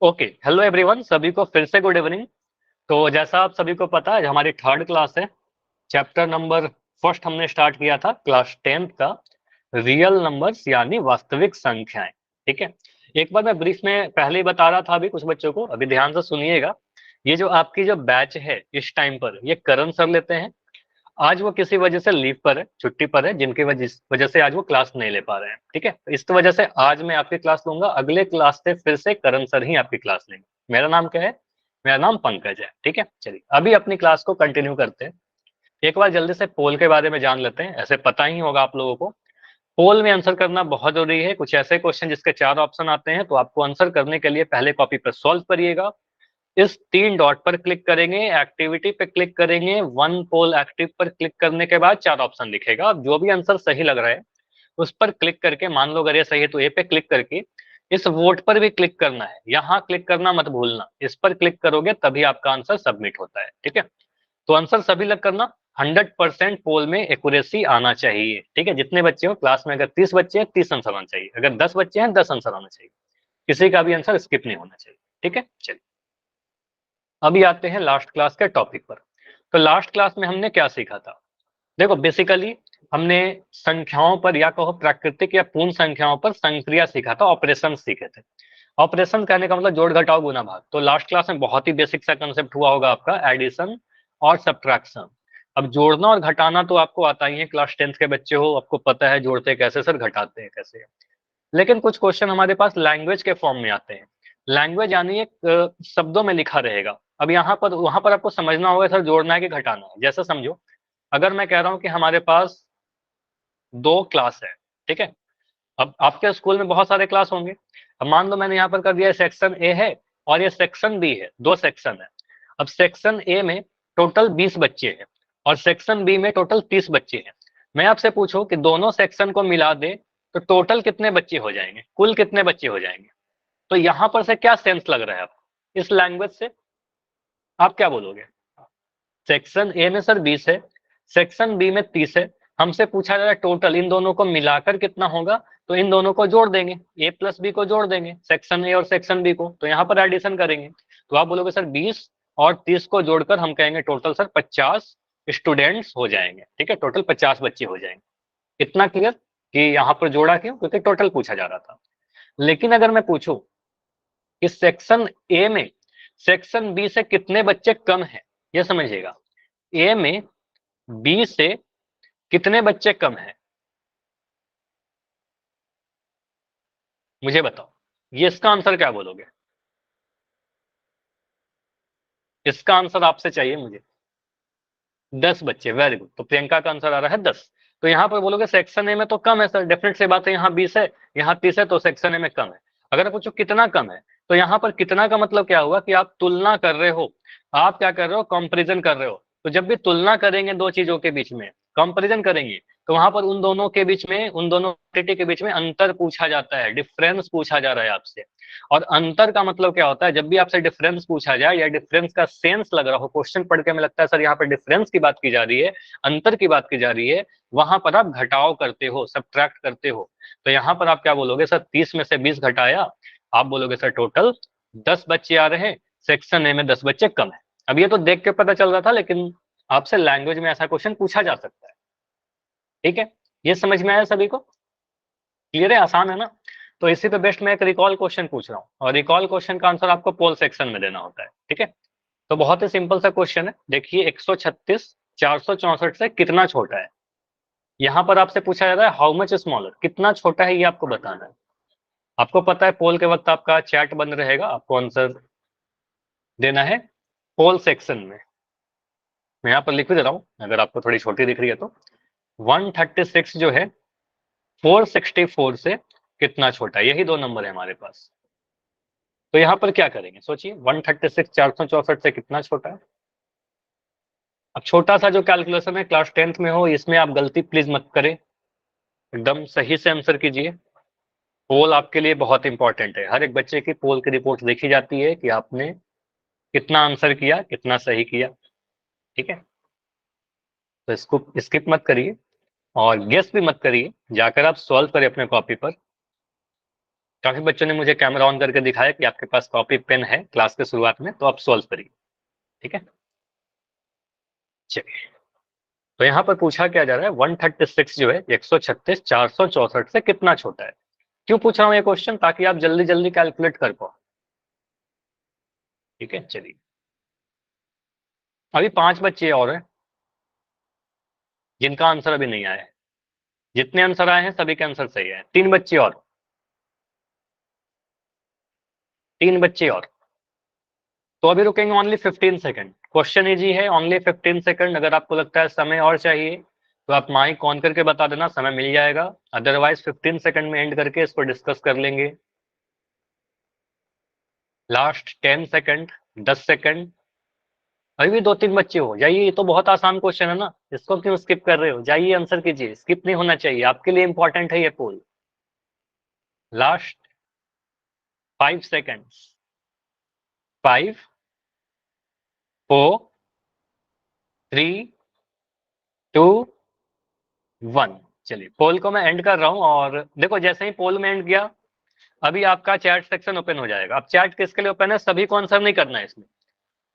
Okay, hello everyone, सभी को फिर से गुड इवनिंग। तो जैसा आप सभी को पता है, हमारी थर्ड क्लास है। चैप्टर नंबर फर्स्ट हमने स्टार्ट किया था क्लास 10th का, रियल नंबर्स यानी वास्तविक संख्याएं। ठीक है। एक बार मैं ब्रीफ में पहले ही बता रहा था अभी कुछ बच्चों को, अभी ध्यान से सुनिएगा। ये जो आपकी जो बैच है इस टाइम पर, ये करण सर लेते हैं। आज वो किसी वजह से लीव पर है, छुट्टी पर है, जिनकी वजह वजह से आज वो क्लास नहीं ले पा रहे हैं। ठीक है, तो इस वजह से आज मैं आपकी क्लास लूंगा, अगले क्लास से फिर से करण सर ही आपकी क्लास लेंगे। मेरा नाम क्या है? मेरा नाम पंकज है। ठीक है, चलिए अभी अपनी क्लास को कंटिन्यू करते हैं। एक बार जल्दी से पोल के बारे में जान लेते हैं, ऐसे पता ही होगा आप लोगों को। पोल में आंसर करना बहुत जरूरी है। कुछ ऐसे क्वेश्चन जिसके 4 ऑप्शन आते हैं, तो आपको आंसर करने के लिए पहले कॉपी पर सॉल्व करिएगा। इस 3 डॉट पर क्लिक करेंगे, एक्टिविटी पे क्लिक करेंगे, वन पोल एक्टिव पर क्लिक करने के बाद 4 ऑप्शन दिखेगा। जो भी आंसर सही लग रहा है उस पर क्लिक करके, मान लो अगर ये सही है तो ए पे क्लिक करके इस वोट पर भी क्लिक करना है। यहाँ क्लिक करना मत भूलना, इस पर क्लिक करोगे तभी आपका आंसर सबमिट होता है। ठीक है, तो आंसर सभी लग करना। 100% पोल में एक्यूरेसी आना चाहिए। ठीक है, जितने बच्चे हो क्लास में, अगर 30 बच्चे हैं 30 आंसर आना चाहिए, अगर 10 बच्चे हैं 10 आंसर आना चाहिए, किसी का भी आंसर स्किप नहीं होना चाहिए। ठीक है, चलिए अभी आते हैं लास्ट क्लास के टॉपिक पर। तो लास्ट क्लास में हमने क्या सीखा था? देखो बेसिकली हमने संख्याओं पर, या कहो प्राकृतिक या पूर्ण संख्याओं पर संक्रिया सीखा था, ऑपरेशन सीखे थे। ऑपरेशन कहने का मतलब जोड़ घटाव गुना भाग। तो लास्ट क्लास में बहुत ही बेसिक सा कंसेप्ट हुआ होगा आपका, एडिशन और सब्ट्रैक्शन। अब जोड़ना और घटाना तो आपको आता ही है, क्लास 10th के बच्चे हो, आपको पता है जोड़ते कैसे सर, घटाते हैं कैसे। लेकिन कुछ क्वेश्चन हमारे पास लैंग्वेज के फॉर्म में आते हैं। लैंग्वेज यानी एक शब्दों में लिखा रहेगा। अब यहाँ पर वहां पर आपको समझना होगा सर जोड़ना है कि घटाना है। जैसे समझो, अगर मैं कह रहा हूँ कि हमारे पास 2 क्लास है। ठीक है, अब आपके स्कूल में बहुत सारे क्लास होंगे। अब मान लो मैंने यहाँ पर कर दिया सेक्शन ए है और ये सेक्शन बी है, 2 सेक्शन है। अब सेक्शन ए में टोटल 20 बच्चे हैं और सेक्शन बी में टोटल 30 बच्चे हैं। मैं आपसे पूछूं कि दोनों सेक्शन को मिला दे तो टोटल कितने बच्चे हो जाएंगे, कुल कितने बच्चे हो जाएंगे? तो यहां पर से क्या सेंस लग रहा है आपको इस लैंग्वेज से? आप क्या बोलोगे? सेक्शन ए में सर 20 है, सेक्शन बी में 30 है। हमसे पूछा जा रहा है टोटल इन दोनों को मिलाकर कितना होगा, तो इन दोनों को जोड़ देंगे, ए प्लस बी को जोड़ देंगे, सेक्शन ए और सेक्शन बी को, तो यहाँ पर एडिशन करेंगे। तो आप बोलोगे सर 20 और 30 को जोड़कर हम कहेंगे टोटल सर 50 स्टूडेंट्स हो जाएंगे। ठीक है, टोटल 50 बच्चे हो जाएंगे। इतना क्लियर कि यहाँ पर जोड़ा क्यों? क्योंकि टोटल पूछा जा रहा था। लेकिन अगर मैं पूछूं कि सेक्शन ए में सेक्शन बी से कितने बच्चे कम हैं, ये समझिएगा, ए में बी से कितने बच्चे कम हैं, मुझे बताओ। ये इसका आंसर क्या बोलोगे? इसका आंसर आपसे चाहिए मुझे। 10 बच्चे, वेरी गुड। तो प्रियंका का आंसर आ रहा है 10। तो यहाँ पर बोलोगे सेक्शन ए में तो कम है सर, डेफिनेट सी बात है, यहाँ 20 है यहाँ 30 है, तो सेक्शन ए में कम है। अगर पूछो कितना कम है, तो यहाँ पर कितना का मतलब क्या हुआ कि आप तुलना कर रहे हो। आप क्या कर रहे हो? कंपैरिजन कर रहे हो। तो जब भी तुलना करेंगे दो चीजों के बीच में, कंपैरिजन करेंगे, तो वहां पर उन दोनों के बीच में, उन दोनों क्वांटिटी के बीच में अंतर पूछा जाता है, डिफरेंस पूछा जा रहा है आपसे। और अंतर का मतलब क्या होता है? जब भी आपसे डिफरेंस पूछा जाए या डिफरेंस का सेंस लग रहा हो, क्वेश्चन पढ़ के हमें लगता है सर यहाँ पर डिफरेंस की बात की जा रही है, अंतर की बात की जा रही है, वहां पर आप घटाव करते हो, सब्ट्रैक्ट करते हो। तो यहाँ पर आप क्या बोलोगे सर? 30 में से 20 घटाया, आप बोलोगे सर टोटल 10 बच्चे आ रहे हैं, सेक्शन ए में 10 बच्चे कम है। अब ये तो देख के पता चल रहा था, लेकिन आपसे लैंग्वेज में ऐसा क्वेश्चन पूछा जा सकता है। ठीक है, ये समझ में आया सभी को? क्लियर है? आसान है ना? तो इसी पे बेस्ट मैं एक रिकॉल क्वेश्चन पूछ रहा हूँ, और रिकॉल क्वेश्चन का आंसर आपको पोल सेक्शन में देना होता है। ठीक है, तो बहुत ही सिंपल सा क्वेश्चन है। देखिए 136 464 से कितना छोटा है? यहाँ पर आपसे पूछा जा रहा है हाउ मच स्मॉलर, कितना छोटा है ये आपको बताना है। आपको पता है पोल के वक्त आपका चैट बंद रहेगा, आपको आंसर देना है पोल सेक्शन में। मैं यहाँ पर लिख भी दे रहा हूँ, अगर आपको थोड़ी छोटी दिख रही है तो। 136 जो है 464 से कितना छोटा है? यही दो नंबर है हमारे पास। तो यहाँ पर क्या करेंगे सोचिए, 136 464 से कितना छोटा है? अब छोटा सा जो कैलकुलेशन है, क्लास 10th में हो, इसमें आप गलती प्लीज मत करें, एकदम सही से आंसर कीजिए। पोल आपके लिए बहुत इंपॉर्टेंट है, हर एक बच्चे की पोल की रिपोर्ट देखी जाती है कि आपने कितना आंसर किया, कितना सही किया। ठीक है, तो इसको स्किप मत करिए और गेस भी मत करिए, जाकर आप सॉल्व करें अपने कॉपी पर। काफी बच्चों ने मुझे कैमरा ऑन करके दिखाया कि आपके पास कॉपी पेन है क्लास के शुरुआत में, तो आप सॉल्व करिए। ठीक है, चलिए। तो यहाँ पर पूछा क्या जा रहा है, 136 जो है 136 464 से कितना छोटा है। क्यों पूछ रहा हूँ ये क्वेश्चन, ताकि आप जल्दी जल्दी कैलकुलेट कर पाओ। ठीक है, चलिए। अभी 5 बच्चे और हैं जिनका आंसर अभी नहीं आया है। जितने आंसर आए हैं सभी के आंसर सही है। 3 बच्चे और, 3 बच्चे और। तो अभी रुकेंगे ओनली 15 सेकंड। क्वेश्चन इजी है, ओनली 15 सेकंड। अगर आपको लगता है समय और चाहिए तो आप माइक ऑन करके बता देना, समय मिल जाएगा। अदरवाइज 15 सेकंड में एंड करके इसको डिस्कस कर लेंगे। Last 10 second, 10 second. अभी भी 2-3 बच्चे हो जाइए, ये तो बहुत आसान क्वेश्चन है ना, इसको क्यों स्किप कर रहे हो, जाइए आंसर कीजिए। स्किप नहीं होना चाहिए, आपके लिए इंपॉर्टेंट है ये पोल। Last 5 seconds, 5, 4, 3, 2, 1। चलिए, पोल को मैं एंड कर रहा हूं। और देखो, जैसे ही पोल में एंड किया, अभी आपका चैट सेक्शन ओपन हो जाएगा। अब चैट किसके लिए ओपन है, सभी को आंसर नहीं करना है इसमें।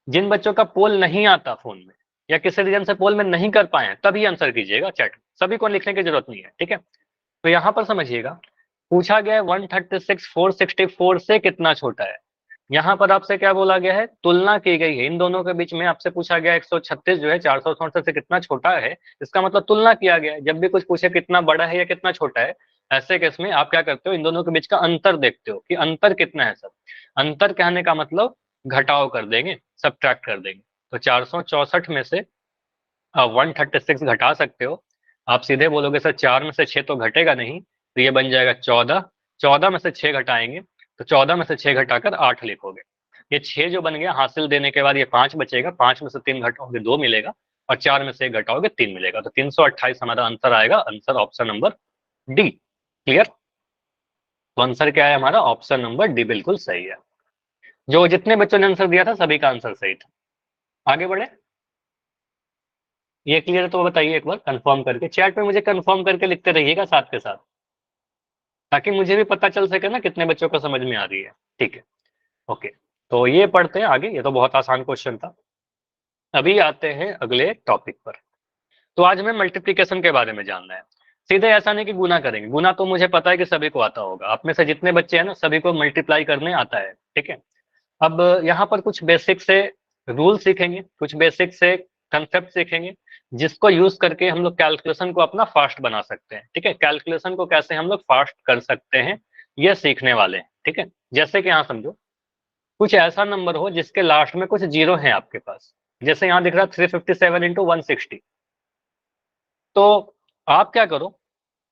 जिन बच्चों का पोल नहीं आता फोन में या किसी रीजन से पोल में नहीं कर पाए हैं, तभी आंसर कीजिएगा चैट। सभी को लिखने की जरूरत नहीं है, ठीक है। तो यहां पर समझिएगा, पूछा गया है 136 464 से कितना छोटा है। यहाँ पर आपसे क्या बोला गया है, तुलना की गई है इन दोनों के बीच में। आपसे पूछा गया 136 जो है 464 से कितना छोटा है, इसका मतलब तुलना किया गया है। जब भी कुछ पूछे कितना बड़ा है या कितना छोटा है, ऐसे केस में आप क्या करते हो, इन दोनों के बीच का अंतर देखते हो कि अंतर कितना है। सब अंतर कहने का मतलब घटाव कर देंगे, सब्ट्रैक्ट कर देंगे। तो 464 में से 136 घटा सकते हो। आप सीधे बोलोगे सर 4 में से 6 तो घटेगा नहीं, तो ये बन जाएगा 14। 14 में से 6 घटाएंगे तो 14 में से 6 घटाकर 8 लिखोगे। ये 6 जो बन गया, हासिल देने के बाद ये 5 बचेगा। 5 में से 3 घटाओगे 2 मिलेगा, और 4 में से 1 घटाओगे 3 मिलेगा। तो 328 हमारा आंसर आएगा। Answer option number D. Clear. तो आंसर क्या है हमारा, ऑप्शन नंबर डी बिल्कुल सही है। जो जितने बच्चों ने आंसर दिया था सभी का आंसर सही था। आगे बढ़े। ये क्लियर है तो बताइए एक बार कंफर्म करके, चैट में मुझे कंफर्म करके लिखते रहिएगा साथ के साथ, ताकि मुझे भी पता चल सके ना कितने बच्चों को समझ में आ रही है। ठीक है, ओके। तो ये पढ़ते हैं आगे, ये तो बहुत आसान क्वेश्चन था। अभी आते हैं अगले टॉपिक पर। तो आज हमें मल्टीप्लीकेशन के बारे में जानना है। सीधे ऐसा नहीं कि गुना करेंगे, गुना तो मुझे पता है कि सभी को आता होगा। आप में से जितने बच्चे हैं ना, सभी को मल्टीप्लाई करने आता है, ठीक है। अब यहाँ पर कुछ बेसिक से रूल सीखेंगे, कुछ बेसिक से कंसेप्ट सीखेंगे, जिसको यूज करके हम लोग कैलकुलेशन को अपना फास्ट बना सकते हैं। ठीक है, कैलकुलेशन को कैसे हम लोग फास्ट कर सकते हैं, ये सीखने वाले हैं। ठीक है, जैसे कि यहाँ समझो, कुछ ऐसा नंबर हो जिसके लास्ट में कुछ जीरो है आपके पास। जैसे यहाँ दिख रहा है 357 इंटू 160। तो आप क्या करो,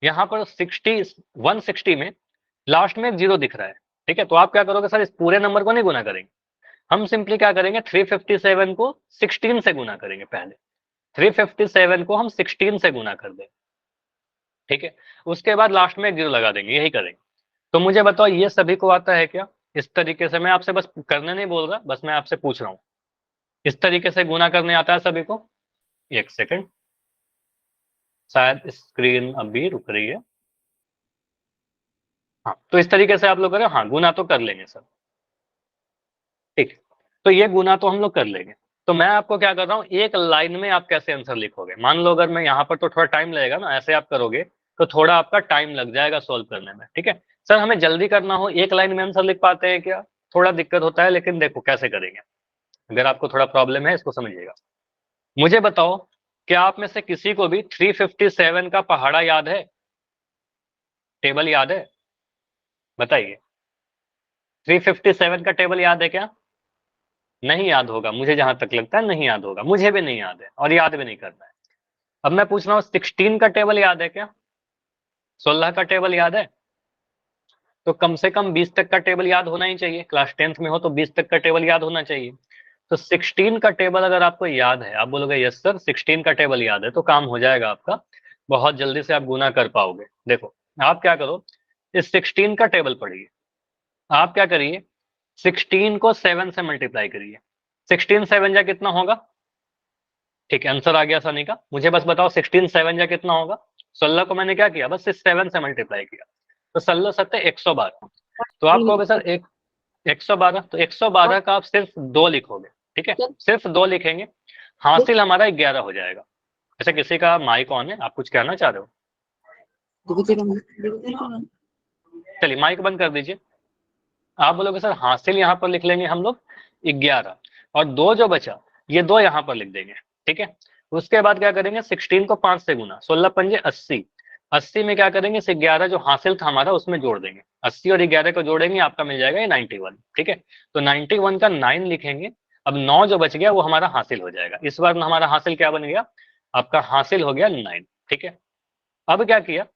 यहाँ पर 160 में लास्ट में एक जीरो दिख रहा है। ठीक है, तो आप क्या करोगे, सर इस पूरे नंबर को नहीं गुना करेंगे, हम सिंपली क्या करेंगे, 357 को 16 से गुना करेंगे पहले। 357 को हम 16 से गुना कर देंगे, ठीक है। उसके बाद लास्ट में एक जीरो लगा देंगे, यही करेंगे। तो मुझे बताओ, ये सभी को आता है क्या। इस तरीके से मैं आपसे बस करने नहीं बोल रहा, बस मैं आपसे पूछ रहा हूँ, इस तरीके से गुना करने आता है सभी को। एक सेकंड, शायद स्क्रीन अभी रुक रही है। हाँ, तो इस तरीके से आप लोग करें, हाँ गुना तो कर लेंगे सर। ठीक है, तो ये गुना तो हम लोग कर लेंगे। तो मैं आपको क्या कर रहा हूँ, एक लाइन में आप कैसे आंसर लिखोगे। मान लो अगर मैं यहाँ पर, तो थोड़ा टाइम लगेगा ना, ऐसे आप करोगे तो थोड़ा आपका टाइम लग जाएगा सोल्व करने में। ठीक है, सर हमें जल्दी करना हो, एक लाइन में आंसर लिख पाते हैं क्या, थोड़ा दिक्कत होता है, लेकिन देखो कैसे करेंगे। अगर आपको थोड़ा प्रॉब्लम है, इसको समझिएगा। मुझे बताओ, क्या आप में से किसी को भी 357 का पहाड़ा याद है, टेबल याद है, बताइए। 357 का टेबल याद है क्या। नहीं याद होगा, मुझे जहां तक लगता है नहीं याद होगा, मुझे भी नहीं याद है और याद भी नहीं करना है। अब मैं पूछ रहा हूँ, 16 का टेबल याद है क्या, 16 का टेबल याद है। तो कम से कम 20 तक का टेबल याद होना ही चाहिए, क्लास 10th में हो तो 20 तक का टेबल याद होना चाहिए। तो 16 का टेबल अगर आपको याद है, आप बोलोगे यस सर 16 का टेबल याद है, तो काम हो जाएगा आपका। बहुत जल्दी से आप गुना कर पाओगे। देखो, आप क्या करो, इस 16 का टेबल पढ़िए। आप क्या करिए, 16 को 7 से मल्टीप्लाई करिए। 16 7 जा कितना होगा। ठीक है, आंसर आ गया सनी का। मुझे बस बताओ 16 7 जा कितना होगा। 16 को मैंने क्या किया, बस इस 7 से मल्टीप्लाई किया। तो 16 7 112। तो आप कहोगे सर 112, तो 112 का आप सिर्फ 2 लिखोगे, ठीक है, सिर्फ 2 लिखेंगे, हासिल हमारा 11 हो जाएगा। ऐसे किसी का माइक ऑन है, आप कुछ कहना चाह रहे हो? चलिए माइक बंद कर दीजिए। आप बोलोगे सर हासिल यहाँ पर लिख लेंगे हम लोग 11, और 2 जो बचा ये 2 यहाँ पर लिख देंगे, ठीक है। उसके बाद क्या करेंगे, 16 को 5 से गुना, 16 पंजे 80, 80 में क्या करेंगे, इस 11 जो हासिल था हमारा उसमें जोड़ देंगे, 80 और 11 को जोड़ेंगे आपका मिल जाएगा ये 91, ठीक है। तो 91 का 9 लिखेंगे। अब 9 जो बच गया वो हमारा हासिल हो जाएगा। इस बार हमारा हासिल क्या बन गया, आपका हासिल हो गया 9, ठीक है। अब क्या किया,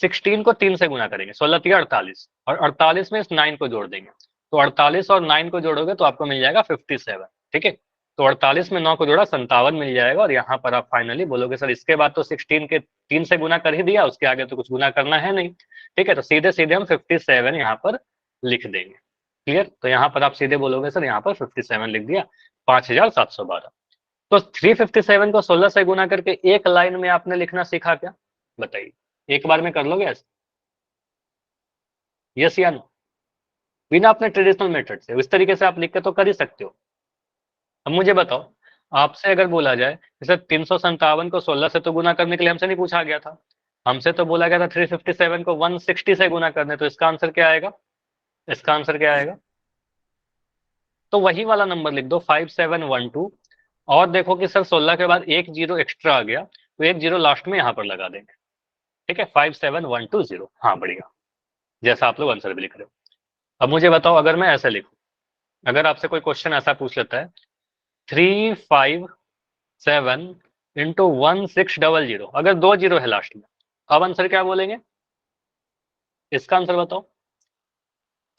16 को 3 से गुना करेंगे, 16 3 48, और 48 में इस 9 को जोड़ देंगे। तो 48 और 9 को जोड़ोगे तो आपको मिल जाएगा 57, ठीक है। तो 48 में 9 को जोड़ा 57 मिल जाएगा, और यहाँ पर आप फाइनली बोलोगे सर इसके बाद तो 16 के 3 से गुना कर ही दिया, उसके आगे तो कुछ गुना करना है नहीं, ठीक है। तो सीधे सीधे हम 57 यहाँ पर लिख देंगे। क्लियर? तो यहाँ पर आप सीधे बोलोगे सर यहाँ पर 57 लिख दिया, 5712। तो 357 को 16 से गुना करके एक लाइन में आपने लिखना सीखा क्या, बताइए, एक बार में कर लोगे ऐसे? यस या नो? बिना अपने ट्रेडिशनल मेथड से इस तरीके से आप लिख के तो कर ही सकते हो। अब मुझे बताओ, आपसे अगर बोला जाए जैसे 357 को 16 से तो गुना करने के लिए हमसे नहीं पूछा गया था, हमसे तो बोला गया था 357 को 160 से गुना करने, तो इसका आंसर क्या आएगा, इसका आंसर क्या आएगा? तो वही वाला नंबर लिख दो 5712, और देखो कि सर 16 के बाद एक जीरो एक्स्ट्रा आ गया, तो एक जीरो लास्ट में यहाँ पर लगा देंगे, ठीक है, 57120। हाँ बढ़िया, जैसा आप लोग आंसर भी लिख रहे हो। अब मुझे बताओ अगर मैं ऐसे लिखूं, अगर आपसे कोई क्वेश्चन ऐसा पूछ लेता है 357 into 1600, अगर 2 जीरो है लास्ट में, अब आंसर क्या बोलेंगे, इसका आंसर बताओ।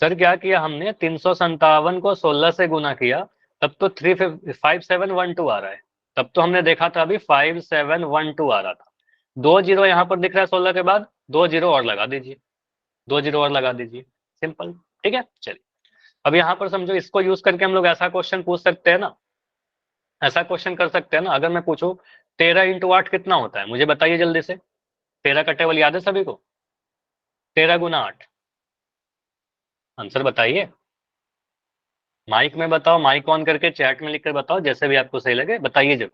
सर क्या किया हमने, 357 को 16 से गुना किया, तब तो 5712 आ रहा है, तब तो हमने देखा था अभी 5712 आ रहा था। 2 जीरो यहाँ पर दिख रहा है 16 के बाद, 2 जीरो और लगा दीजिए, 2 जीरो और लगा दीजिए, सिंपल, ठीक है। चलिए अब यहाँ पर समझो, इसको यूज करके हम लोग ऐसा क्वेश्चन पूछ सकते हैं ना, ऐसा क्वेश्चन कर सकते हैं ना, अगर मैं पूछूं 13 into 8 कितना होता है, मुझे बताइए जल्दी से। 13 का टेबल याद है सभी को? 13 गुना 8, आंसर बताइए, माइक में बताओ, माइक ऑन करके चैट में लिखकर बताओ, जैसे भी आपको सही लगे बताइए जरूर।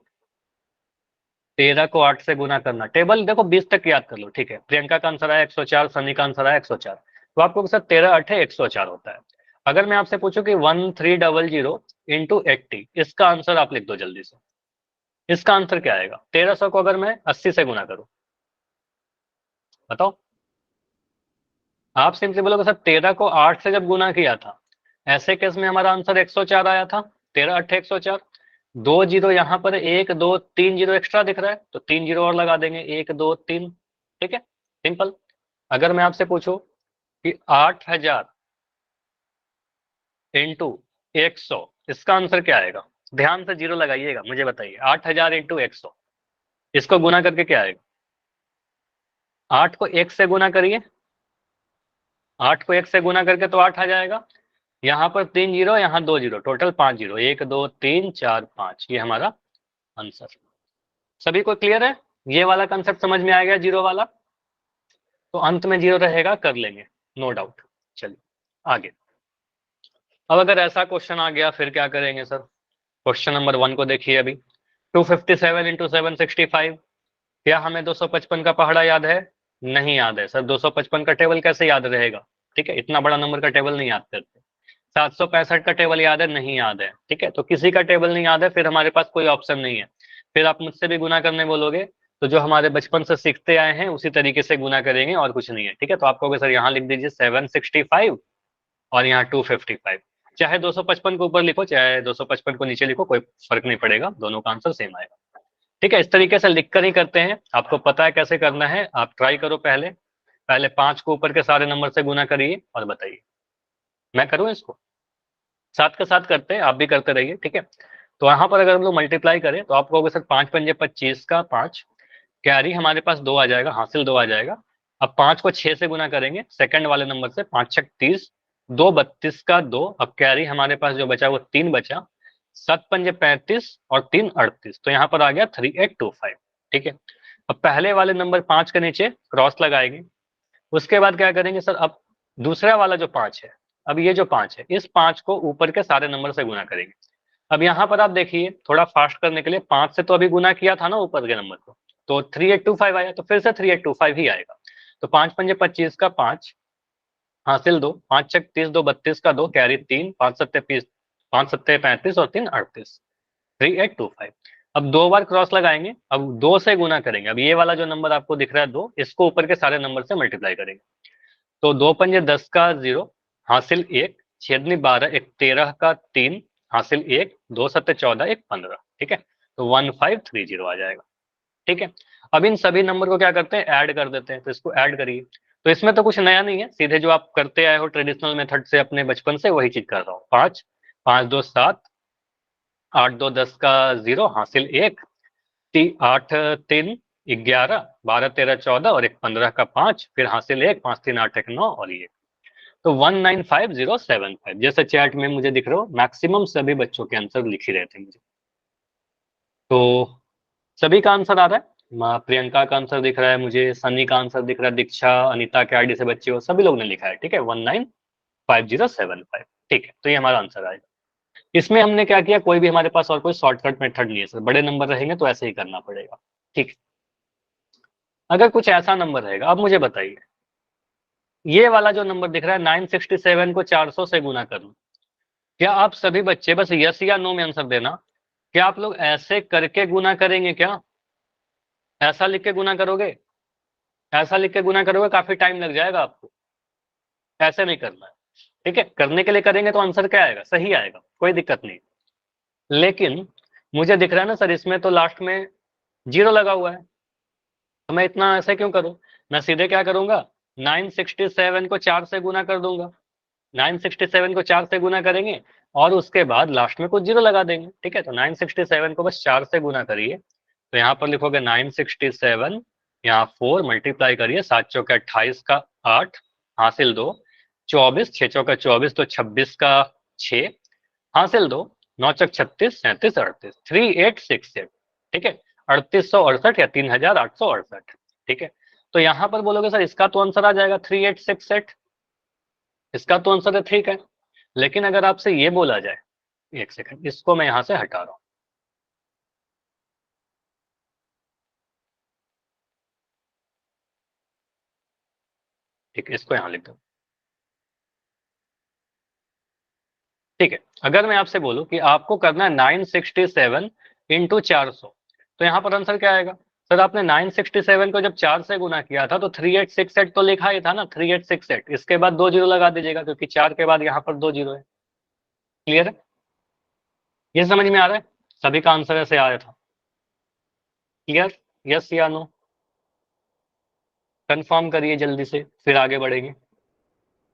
13 को 8 से गुना करना, टेबल देखो 20 तक याद कर लो, ठीक है। प्रियंका का आंसर आया 104, सनी का आंसर आया 104, तो आपको सर 13 8 104 होता है। अगर मैं आपसे पूछूं कि 1300 into 80, इसका आंसर आप लिख दो जल्दी से, इसका आंसर क्या आएगा? 1300 को अगर मैं 80 से गुना करूं, बताओ। आप सिंपली बोलोगे सर 13 को 8 से जब गुना किया था, ऐसे केस में हमारा आंसर 104 आया था, 13 8 104। 2 जीरो यहाँ पर 1 2 3 जीरो एक्स्ट्रा दिख रहा है, तो 3 जीरो और लगा देंगे, 1 2 3, ठीक है, सिंपल। अगर मैं आपसे पूछूं कि 8000 इंटू 100, इसका आंसर क्या आएगा? ध्यान से जीरो लगाइएगा, मुझे बताइए 8000 इंटू 100, इसको गुना करके क्या आएगा? 8 को 1 से गुना करिए, 8 को 1 से गुना करके तो 8 आ जाएगा, यहाँ पर 3 जीरो, यहाँ 2 जीरो, टोटल 5 जीरो, 1 2 3 4 5, ये हमारा आंसर। सभी को क्लियर है? ये वाला कंसेप्ट समझ में आ गया, जीरो वाला? तो अंत में जीरो रहेगा, कर लेंगे, नो डाउट। चलिए आगे। अब अगर ऐसा क्वेश्चन आ गया फिर क्या करेंगे सर? क्वेश्चन नंबर 1 को देखिए अभी, 257 इंटू 765, क्या हमें 255 का पहाड़ा याद है? नहीं याद है सर, 255 का टेबल कैसे याद रहेगा, ठीक है, इतना बड़ा नंबर का टेबल नहीं याद करते। 765 का टेबल याद है? नहीं याद है, ठीक है। तो किसी का टेबल नहीं याद है, फिर हमारे पास कोई ऑप्शन नहीं है, फिर आप मुझसे भी गुना करने बोलोगे तो जो हमारे बचपन से सीखते आए हैं उसी तरीके से गुना करेंगे, और कुछ नहीं है, ठीक है। तो आप कहोगे सर यहाँ लिख दीजिए 765 और यहाँ 255, चाहे 255 को ऊपर लिखो चाहे 255 को नीचे लिखो, कोई फर्क नहीं पड़ेगा, दोनों का आंसर सेम आएगा, ठीक है। इस तरीके से लिख कर ही करते हैं, आपको पता है कैसे करना है, आप ट्राई करो, पहले पहले 5 को ऊपर के सारे नंबर से गुना करिए और बताइए। मैं करूँ इसको? साथ के साथ करते हैं, आप भी करते रहिए, ठीक है। तो यहाँ पर अगर हम लोग मल्टीप्लाई करें तो आप कहोगे सर 5 पंजे 25 का 5, कैरी हमारे पास 2 आ जाएगा, हासिल 2 आ जाएगा। अब 5 को 6 से गुना करेंगे सेकंड वाले नंबर से, 5 6 30, 2 32 का 2, अब कैरी हमारे पास जो बचा वो 3 बचा, 7 पंजे 35 और 3 38, तो यहाँ पर आ गया 3825, ठीक है। अब पहले वाले नंबर 5 के नीचे क्रॉस लगाएंगे, उसके बाद क्या करेंगे सर, अब दूसरा वाला जो 5 है, अब ये जो 5 है, इस 5 को ऊपर के सारे नंबर से गुना करेंगे। अब यहाँ पर आप देखिए, थोड़ा फास्ट करने के लिए 5 से तो अभी गुना किया था ना ऊपर के नंबर को, तो 3825 आया, तो फिर से 3825 ही आएगा। तो 5 पंजे 25 का 5 हासिल 2, 5 छक 30, 2 32 का 2 कैरी 3, 5 सत्ते 30, 5 सत्ते 35 और 3 38, 3825। अब 2 बार क्रॉस लगाएंगे, अब 2 से गुना करेंगे। अब ये वाला जो नंबर आपको दिख रहा है 2, इसको ऊपर के सारे नंबर से मल्टीप्लाई करेंगे। तो 2 पंजे 10 का 0 हासिल 1, छेदनी 12, 1 13 का 3 हासिल 1, 2 सत्ते 14, 1 15। ठीक है, तो 1530 आ जाएगा। ठीक है, अब इन सभी नंबर को क्या करते हैं, ऐड कर देते हैं। तो इसको ऐड करिए। तो इसमें तो कुछ नया नहीं है, सीधे जो आप करते आए हो ट्रेडिशनल मेथड से अपने बचपन से, वही चीज कर रहा हूँ। 5 5 2 7, 8 2 10 का 0 हासिल 1, 8 3 11, 12 13 14 और 1 15 का 5, फिर हासिल 1, 5 3 8 1 9 और ये। तो 195075 जैसे चैट में मुझे दिख रहा हो, मैक्सिमम सभी बच्चों के आंसर लिख ही रहे थे मुझे। तो सभी का आंसर आ रहा है, प्रियंका का आंसर दिख रहा है मुझे, सनी का आंसर दिख रहा है, दीक्षा, अनिता के आईडी से बच्चे हो, सभी लोग ने लिखा है। ठीक है, 195075। ठीक है, तो ये हमारा आंसर आएगा। इसमें हमने क्या किया, कोई भी हमारे पास और कोई शॉर्टकट मेथड नहीं है सर, बड़े नंबर रहेंगे तो ऐसे ही करना पड़ेगा। ठीक, अगर कुछ ऐसा नंबर रहेगा, अब मुझे बताइए, ये वाला जो नंबर दिख रहा है 967 को 400 से गुना करूं, क्या आप सभी बच्चे बस यस या नो में आंसर देना, क्या आप लोग ऐसे करके गुना करेंगे क्या, ऐसा लिख के गुना करोगे, ऐसा लिख के गुना करोगे, काफी टाइम लग जाएगा आपको, ऐसे नहीं करना है। ठीक है, करने के लिए करेंगे तो आंसर क्या आएगा, सही आएगा, कोई दिक्कत नहीं। लेकिन मुझे दिख रहा है ना सर, इसमें तो लास्ट में 0 लगा हुआ है, तो मैं इतना ऐसे क्यों करूं, मैं सीधे क्या करूंगा, 967 को 4 से गुना कर दूंगा। 967 को 4 से गुना करेंगे और उसके बाद लास्ट में कुछ 0 लगा देंगे। ठीक है, तो 967 को बस 4 से गुना करिए, तो यहाँ पर लिखोगे 967, यहाँ 4 मल्टीप्लाई करिए, 7 चौके 28 का 8 हासिल 2, 24 6 चौका 24 तो 26 का 6 हासिल 2, 9 चौक 36 37 38, 3868। ठीक है, 3868 या 3868। ठीक है, तो यहाँ पर बोलोगे सर इसका तो आंसर आ जाएगा 3868, इसका तो आंसर है। ठीक है, लेकिन अगर आपसे ये बोला जाए, एक सेकंड, इसको मैं यहां से हटा रहा हूं। ठीक है, इसको यहां लिख दो। ठीक है, अगर मैं आपसे बोलूं कि आपको करना है 967 इंटू 400, तो यहाँ पर आंसर क्या आएगा, सर आपने 967 को जब 4 से गुना किया था तो 3868 तो लिखा ही था ना, 3868, इसके बाद 2 जीरो लगा दीजिएगा, क्योंकि 4 के बाद यहाँ पर 2 जीरो है। क्लियर है, ये समझ में आ रहा है, सभी का आंसर ऐसे आया था। क्लियर, यस या नो, कंफर्म करिए जल्दी से, फिर आगे बढ़ेंगे।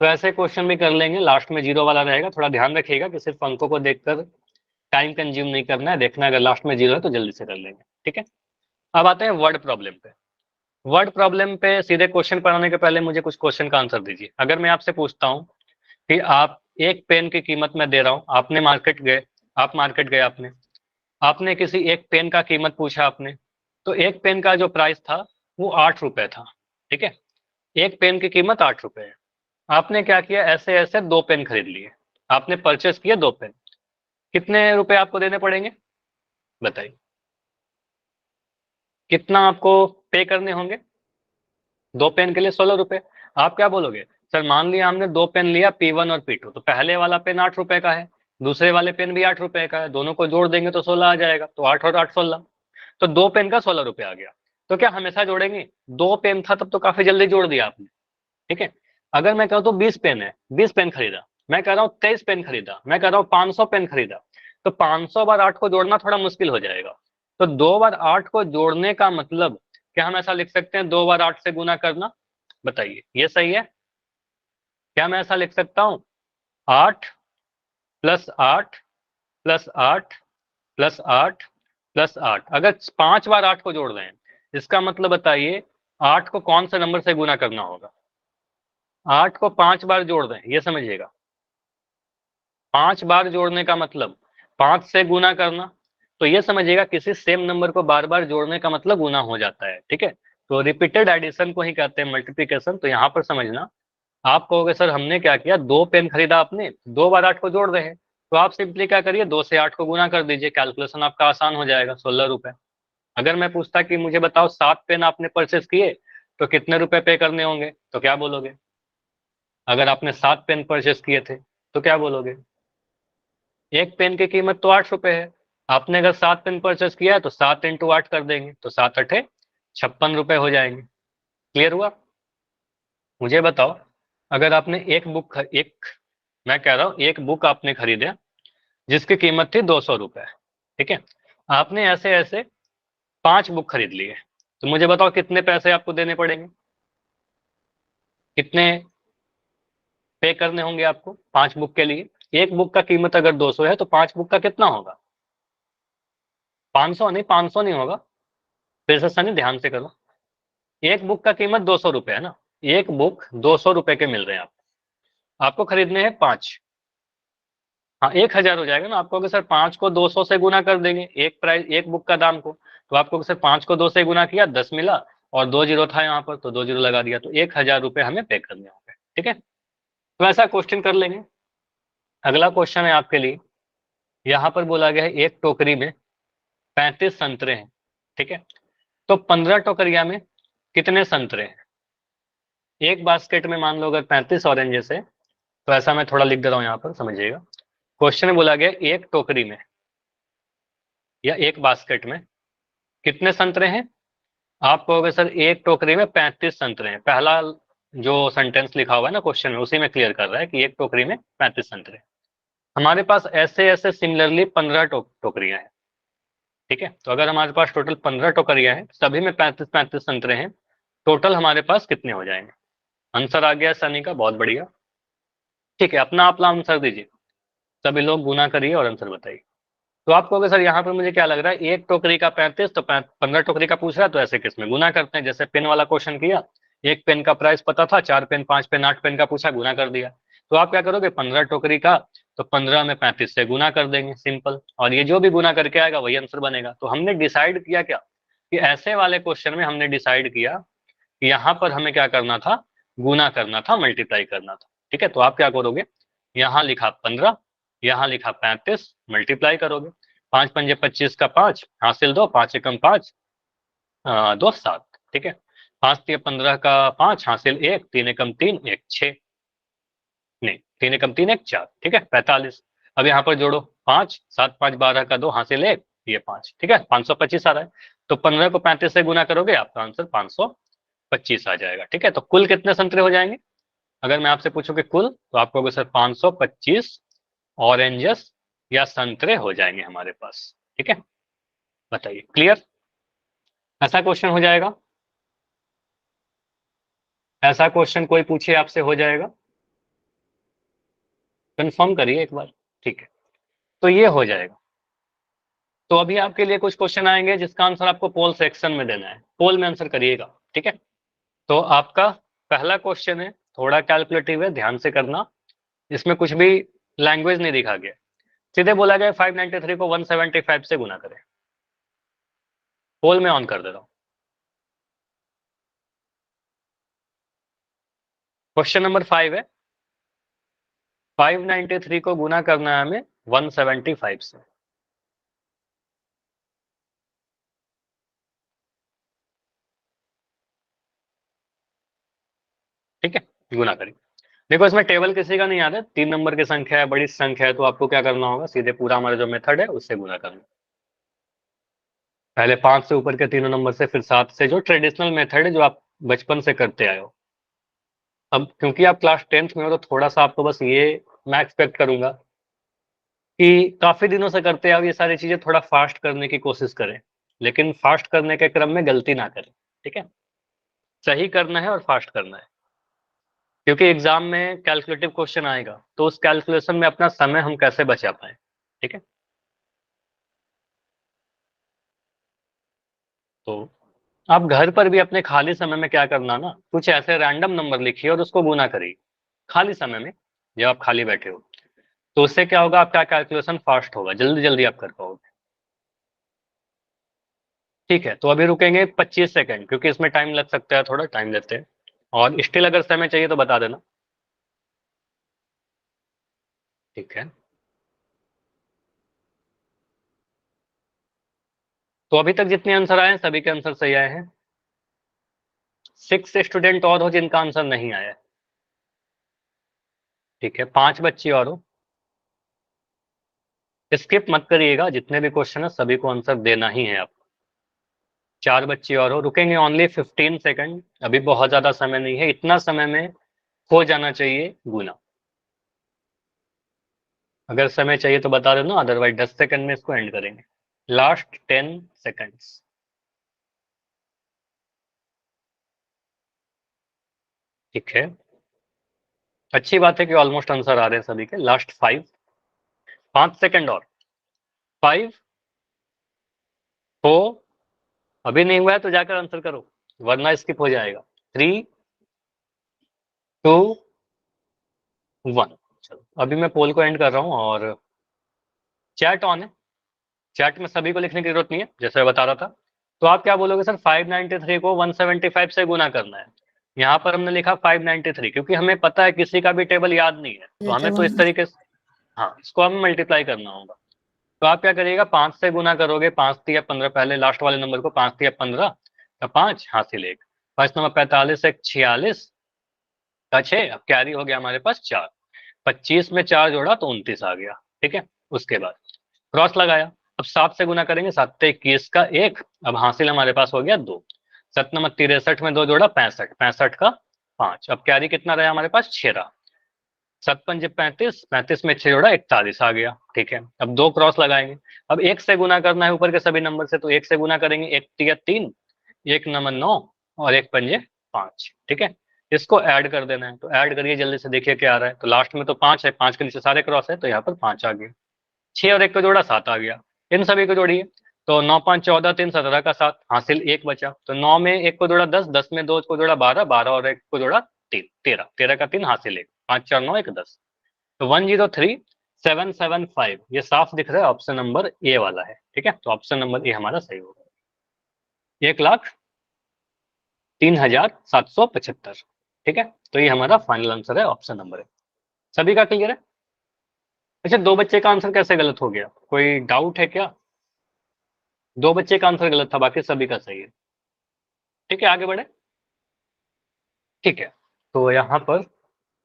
तो ऐसे क्वेश्चन भी कर लेंगे, लास्ट में 0 वाला रहेगा, थोड़ा ध्यान रखिएगा कि सिर्फ अंकों को देखकर टाइम कंज्यूम नहीं करना है, देखना है अगर लास्ट में 0 है तो जल्दी से कर लेंगे। ठीक है, अब आते हैं वर्ड प्रॉब्लम पे। वर्ड प्रॉब्लम पे सीधे क्वेश्चन पढ़ाने के पहले मुझे कुछ क्वेश्चन का आंसर दीजिए। अगर मैं आपसे पूछता हूँ कि आप एक पेन की कीमत मैं दे रहा हूँ, आपने मार्केट गए, आप मार्केट गए, आपने आपने किसी एक पेन का कीमत पूछा आपने, तो एक पेन का जो प्राइस था वो 8 रुपए था। ठीक है, एक पेन की कीमत 8 रुपए है। आपने क्या किया, ऐसे ऐसे 2 पेन खरीद लिए, आपने परचेस किए 2 पेन, कितने रुपए आपको देने पड़ेंगे, बताइए, कितना आपको पे करने होंगे, 2 पेन के लिए 16 रुपए। आप क्या बोलोगे, सर मान लिया हमने 2 पेन लिया P1 और P2, तो पहले वाला पेन 8 रुपए का है, दूसरे वाले पेन भी 8 रुपए का है, दोनों को जोड़ देंगे तो 16 आ जाएगा, तो 8 और 8 16, तो 2 पेन का 16 रुपए आ गया। तो क्या हमेशा जोड़ेंगे, 2 पेन था तब तो काफी जल्दी जोड़ दिया आपने। ठीक है, अगर मैं कहूँ तो 20 पेन है, 20 पेन खरीदा, मैं कह रहा हूँ 23 पेन खरीदा, मैं कह रहा हूँ 500 पेन खरीदा, तो 500 बार 8 को जोड़ना थोड़ा मुश्किल हो जाएगा। तो 2 बार 8 को जोड़ने का मतलब क्या हम ऐसा लिख सकते हैं, 2 बार 8 से गुना करना, बताइए ये सही है, क्या मैं ऐसा लिख सकता हूँ, 8 प्लस 8 प्लस 8 प्लस 8 प्लस 8, अगर 5 बार 8 को जोड़ रहे हैं, इसका मतलब बताइए 8 को कौन से नंबर से गुना करना होगा, 8 को 5 बार जोड़ रहे हैं, ये समझिएगा, 5 बार जोड़ने का मतलब 5 से गुना करना, तो ये समझिएगा किसी सेम नंबर को बार बार जोड़ने का मतलब गुना हो जाता है। ठीक है, तो रिपीटेड एडिशन को ही कहते हैं मल्टीप्लिकेशन, तो यहाँ पर समझना आप कहोगे सर हमने क्या किया, 2 पेन खरीदा आपने, 2 बार 8 को जोड़ रहे हैं, तो आप सिंपली क्या करिए, 2 से 8 को गुना कर दीजिए, कैलकुलेशन आपका आसान हो जाएगा, 16 रुपए। अगर मैं पूछता कि मुझे बताओ 7 पेन आपने परचेस किए तो कितने रुपए पे करने होंगे, तो क्या बोलोगे? अगर आपने 7 पेन परचेस किए थे तो क्या बोलोगे? एक पेन की कीमत तो 8 रुपए है, आपने अगर 7 पेन परचेस किया है तो 7 इंटू 8 कर देंगे, तो 7 अठे 56 रुपए हो जाएंगे। क्लियर हुआ? मुझे बताओ, अगर आपने एक मैं कह रहा हूँ एक बुक आपने खरीदे जिसकी कीमत थी 200 रुपए, ठीक है, आपने ऐसे ऐसे 5 बुक खरीद लिए, तो मुझे बताओ कितने पैसे आपको देने पड़ेंगे, कितने पे करने होंगे आपको 5 बुक के लिए? एक बुक का कीमत अगर 200 है तो 5 बुक का कितना होगा? 500 नहीं, 500 नहीं होगा, फिर से सनी ध्यान से करो। एक बुक का कीमत 200 रुपए है ना, एक बुक 200 रुपए के मिल रहे हैं आपको खरीदने हैं 5। हाँ, 1000 हो जाएगा ना, आपको अगर सर 5 को 200 से गुना कर देंगे, एक प्राइस एक बुक का दाम को, तो आपको सर 5 को 2 से गुना किया 10 मिला, और 2 जीरो था यहाँ पर तो 2 जीरो लगा दिया, तो 1000 रुपए हमें पे करने होंगे। ठीक है, तो ऐसा क्वेश्चन कर लेंगे। अगला क्वेश्चन है आपके लिए, यहाँ पर बोला गया है एक टोकरी में 35 संतरे हैं, ठीक है, तो 15 टोकरिया में कितने संतरे हैं? एक बास्केट में मान लो अगर 35 ऑरेंजेस है, तो ऐसा मैं थोड़ा लिख दे रहा हूँ यहाँ पर, समझिएगा। क्वेश्चन में बोला गया एक टोकरी में या एक बास्केट में कितने संतरे हैं? आप कहोगे सर एक टोकरी में 35 संतरे हैं, पहला जो सेंटेंस लिखा हुआ है ना क्वेश्चन में उसी में क्लियर कर रहा है कि एक टोकरी में 35 संतरे। हमारे पास ऐसे ऐसे सिमिलरली 15 टोकरियां हैं, ठीक है, तो अगर हमारे पास टोटल 15 टोकरियां हैं, सभी में 35 35 संतरे हैं, टोटल हमारे पास कितने हो जाएंगे? आंसर आ गया सनी का, बहुत बढ़िया। ठीक है, अपना अपना आंसर दीजिए, सभी लोग गुना करिए और आंसर बताइए। तो आप कहोगे सर यहाँ पर मुझे क्या लग रहा है, एक टोकरी का 35 तो 15 टोकरी का पूछ रहा है, तो ऐसे किसमें गुना करते हैं, जैसे पेन वाला क्वेश्चन किया, एक पेन का प्राइस पता था, 4 पेन 5 पेन 8 पेन का पूछा, गुना कर दिया। तो आप क्या करोगे, 15 टोकरी का तो 15 में 35 से गुना कर देंगे, सिंपल, और ये जो भी गुना करके आएगा वही आंसर बनेगा। तो हमने डिसाइड किया क्या, कि ऐसे वाले क्वेश्चन में हमने डिसाइड किया कि यहाँ पर हमें क्या करना था, गुना करना था, मल्टीप्लाई करना था। ठीक है, तो आप क्या करोगे, यहाँ लिखा 15, यहाँ लिखा 35, मल्टीप्लाई करोगे, 5 पंजे 25 का 5 हासिल 2, 5 एकम 5, 2 7, ठीक है, 5 तिया 15 का 5 हासिल 1, 3 एकम 3 1 6, नहीं 3 एकम 3 1 4, ठीक है 45। अब यहाँ पर जोड़ो 5 7 5 12 का 2 हासिल 1, ये 5, ठीक है 525 आ रहा है। तो 15 को 35 से गुना करोगे, आपका आंसर 525 आ जाएगा। ठीक है, तो कुल कितने संतरे हो जाएंगे? अगर मैं आपसे पूछूं कि कुल, तो आप कहोगे सर 525 ऑरेंजेस या संतरे हो जाएंगे हमारे पास। ठीक है, बताइए, क्लियर? ऐसा क्वेश्चन हो जाएगा, ऐसा क्वेश्चन कोई पूछे आपसे हो जाएगा, कंफर्म करिए एक बार। ठीक है, तो ये हो जाएगा। तो अभी आपके लिए कुछ क्वेश्चन आएंगे जिसका आंसर आपको पोल सेक्शन में देना है, पोल में आंसर करिएगा। ठीक है, तो आपका पहला क्वेश्चन है, थोड़ा कैलकुलेटिव है, ध्यान से करना, इसमें कुछ भी लैंग्वेज नहीं दिखा गया, सीधे बोला गया 593 को 175 से गुना करें। पोल में ऑन कर दे रहा हूं। क्वेश्चन नंबर 5 है, 593 को गुना करना है हमें 175 से। ठीक है, गुना करिए। देखो इसमें टेबल किसी का नहीं याद है, 3 नंबर की संख्या है, बड़ी संख्या है, तो आपको क्या करना होगा, सीधे पूरा हमारा जो मेथड है उससे गुना करना। पहले 5 से ऊपर के तीनों नंबर से, फिर 7 से, जो ट्रेडिशनल मेथड है जो आप बचपन से करते आए हो। अब क्योंकि आप क्लास 10th में हो, तो थोड़ा सा आपको बस ये मैं एक्सपेक्ट करूंगा कि काफी दिनों से करते आओ ये सारी चीजें, थोड़ा फास्ट करने की कोशिश करें, लेकिन फास्ट करने के क्रम में गलती ना करें। ठीक है, सही करना है और फास्ट करना है, क्योंकि एग्जाम में कैलकुलेटिव क्वेश्चन आएगा, तो उस कैलकुलेशन में अपना समय हम कैसे बचा पाए। ठीक है, तो आप घर पर भी अपने खाली समय में क्या करना ना, कुछ ऐसे रैंडम नंबर लिखिए और उसको गुना करिए खाली समय में, जब आप खाली बैठे हो, तो उससे क्या होगा, आपका कैलकुलेशन फास्ट होगा, जल्दी जल्दी आप कर पाओगे। ठीक है, तो अभी रुकेंगे 25 सेकंड, क्योंकि इसमें टाइम लग सकता है, थोड़ा टाइम लेते हैं, और स्टिल अगर समय चाहिए तो बता देना। ठीक है, तो अभी तक जितने आंसर आए हैं सभी के आंसर सही आए हैं। 6 स्टूडेंट और हो जिनका आंसर नहीं आया है। ठीक है, 5 बच्चे और हो। स्किप मत करिएगा, जितने भी क्वेश्चन है सभी को आंसर देना ही है आपको। 4 बच्चे और हो, रुकेंगे ओनली 15 सेकंड, अभी बहुत ज्यादा समय नहीं है, इतना समय में हो जाना चाहिए गुना। अगर समय चाहिए तो बता देना, अदरवाइज 10 सेकंड में इसको एंड करेंगे। Last 10 seconds. ठीक है, अच्छी बात है कि ऑलमोस्ट आंसर आ रहे हैं सभी के। लास्ट 5 सेकंड और। 5 4, अभी नहीं हुआ है तो जाकर आंसर करो वरना स्किप हो जाएगा। 3 2 1। चलो अभी मैं पोल को एंड कर रहा हूँ और चैट ऑन है। चैट में सभी को लिखने की जरूरत नहीं है, जैसे मैं बता रहा था। तो आप क्या बोलोगे सर, 593 को 175 से गुना करना है। यहाँ पर हमने लिखा 593 क्योंकि हमें पता है किसी का भी टेबल याद नहीं है, तो हमें तो इस तरीके से, हाँ, इसको हमें मल्टीप्लाई करना होगा। तो आप क्या करिएगा, 5 से गुना करोगे, 5 तिया 15, पहले लास्ट वाले नंबर को 5 तिया 15 का 5 हासिल 1, 5 नंबर 45, 1 46 का 6, अब कैरी हो गया हमारे पास 4। 25 में 4 जोड़ा तो 29 आ गया। ठीक है, उसके बाद क्रॉस लगाया। अब 7 से गुना करेंगे, 7 से 21 का 1, अब हासिल हमारे पास हो गया 2। 7 नंबर 63 में 2 जोड़ा 65, 65 का 5, अब कैरी कितना रहा हमारे पास, 6 रहा। 7 पंजे 35, 35 में 6 जोड़ा 41 आ गया। ठीक है, अब 2 क्रॉस लगाएंगे। अब 1 से गुना करना है ऊपर के सभी नंबर से, तो 1 से गुना करेंगे, 1 तिया 3, 1 नंबर 9 और 1 पंजे 5। ठीक है, इसको ऐड कर देना है, तो ऐड करिए जल्दी से, देखिए क्या आ रहा है। तो लास्ट में तो 5 है, 5 के नीचे सारे क्रॉस है, तो यहाँ पर 5 आ गया। 6 और 1 को जोड़ा 7 आ गया। इन सभी को जोड़िए, तो 9 5 14, 3 17 का 7, हासिल 1 बचा। तो 9 में 1 को जोड़ा 10, 10 में 2 को जोड़ा 12, 12 और 1 को जोड़ा 3, 13, 13 का 3 हासिल 1, 5 4 9 1 10। तो 103775 ये साफ दिख रहा है, ऑप्शन नंबर ए वाला है। ठीक है, तो ऑप्शन नंबर ए हमारा सही होगा, 1,03,775। ठीक है, तो ये हमारा फाइनल आंसर है, ऑप्शन नंबर ए। सभी का क्लियर है? अच्छा, 2 बच्चे का आंसर कैसे गलत हो गया, कोई डाउट है क्या? 2 बच्चे का आंसर गलत था, बाकी सभी का सही है। ठीक है, आगे बढ़े। ठीक है, तो यहाँ पर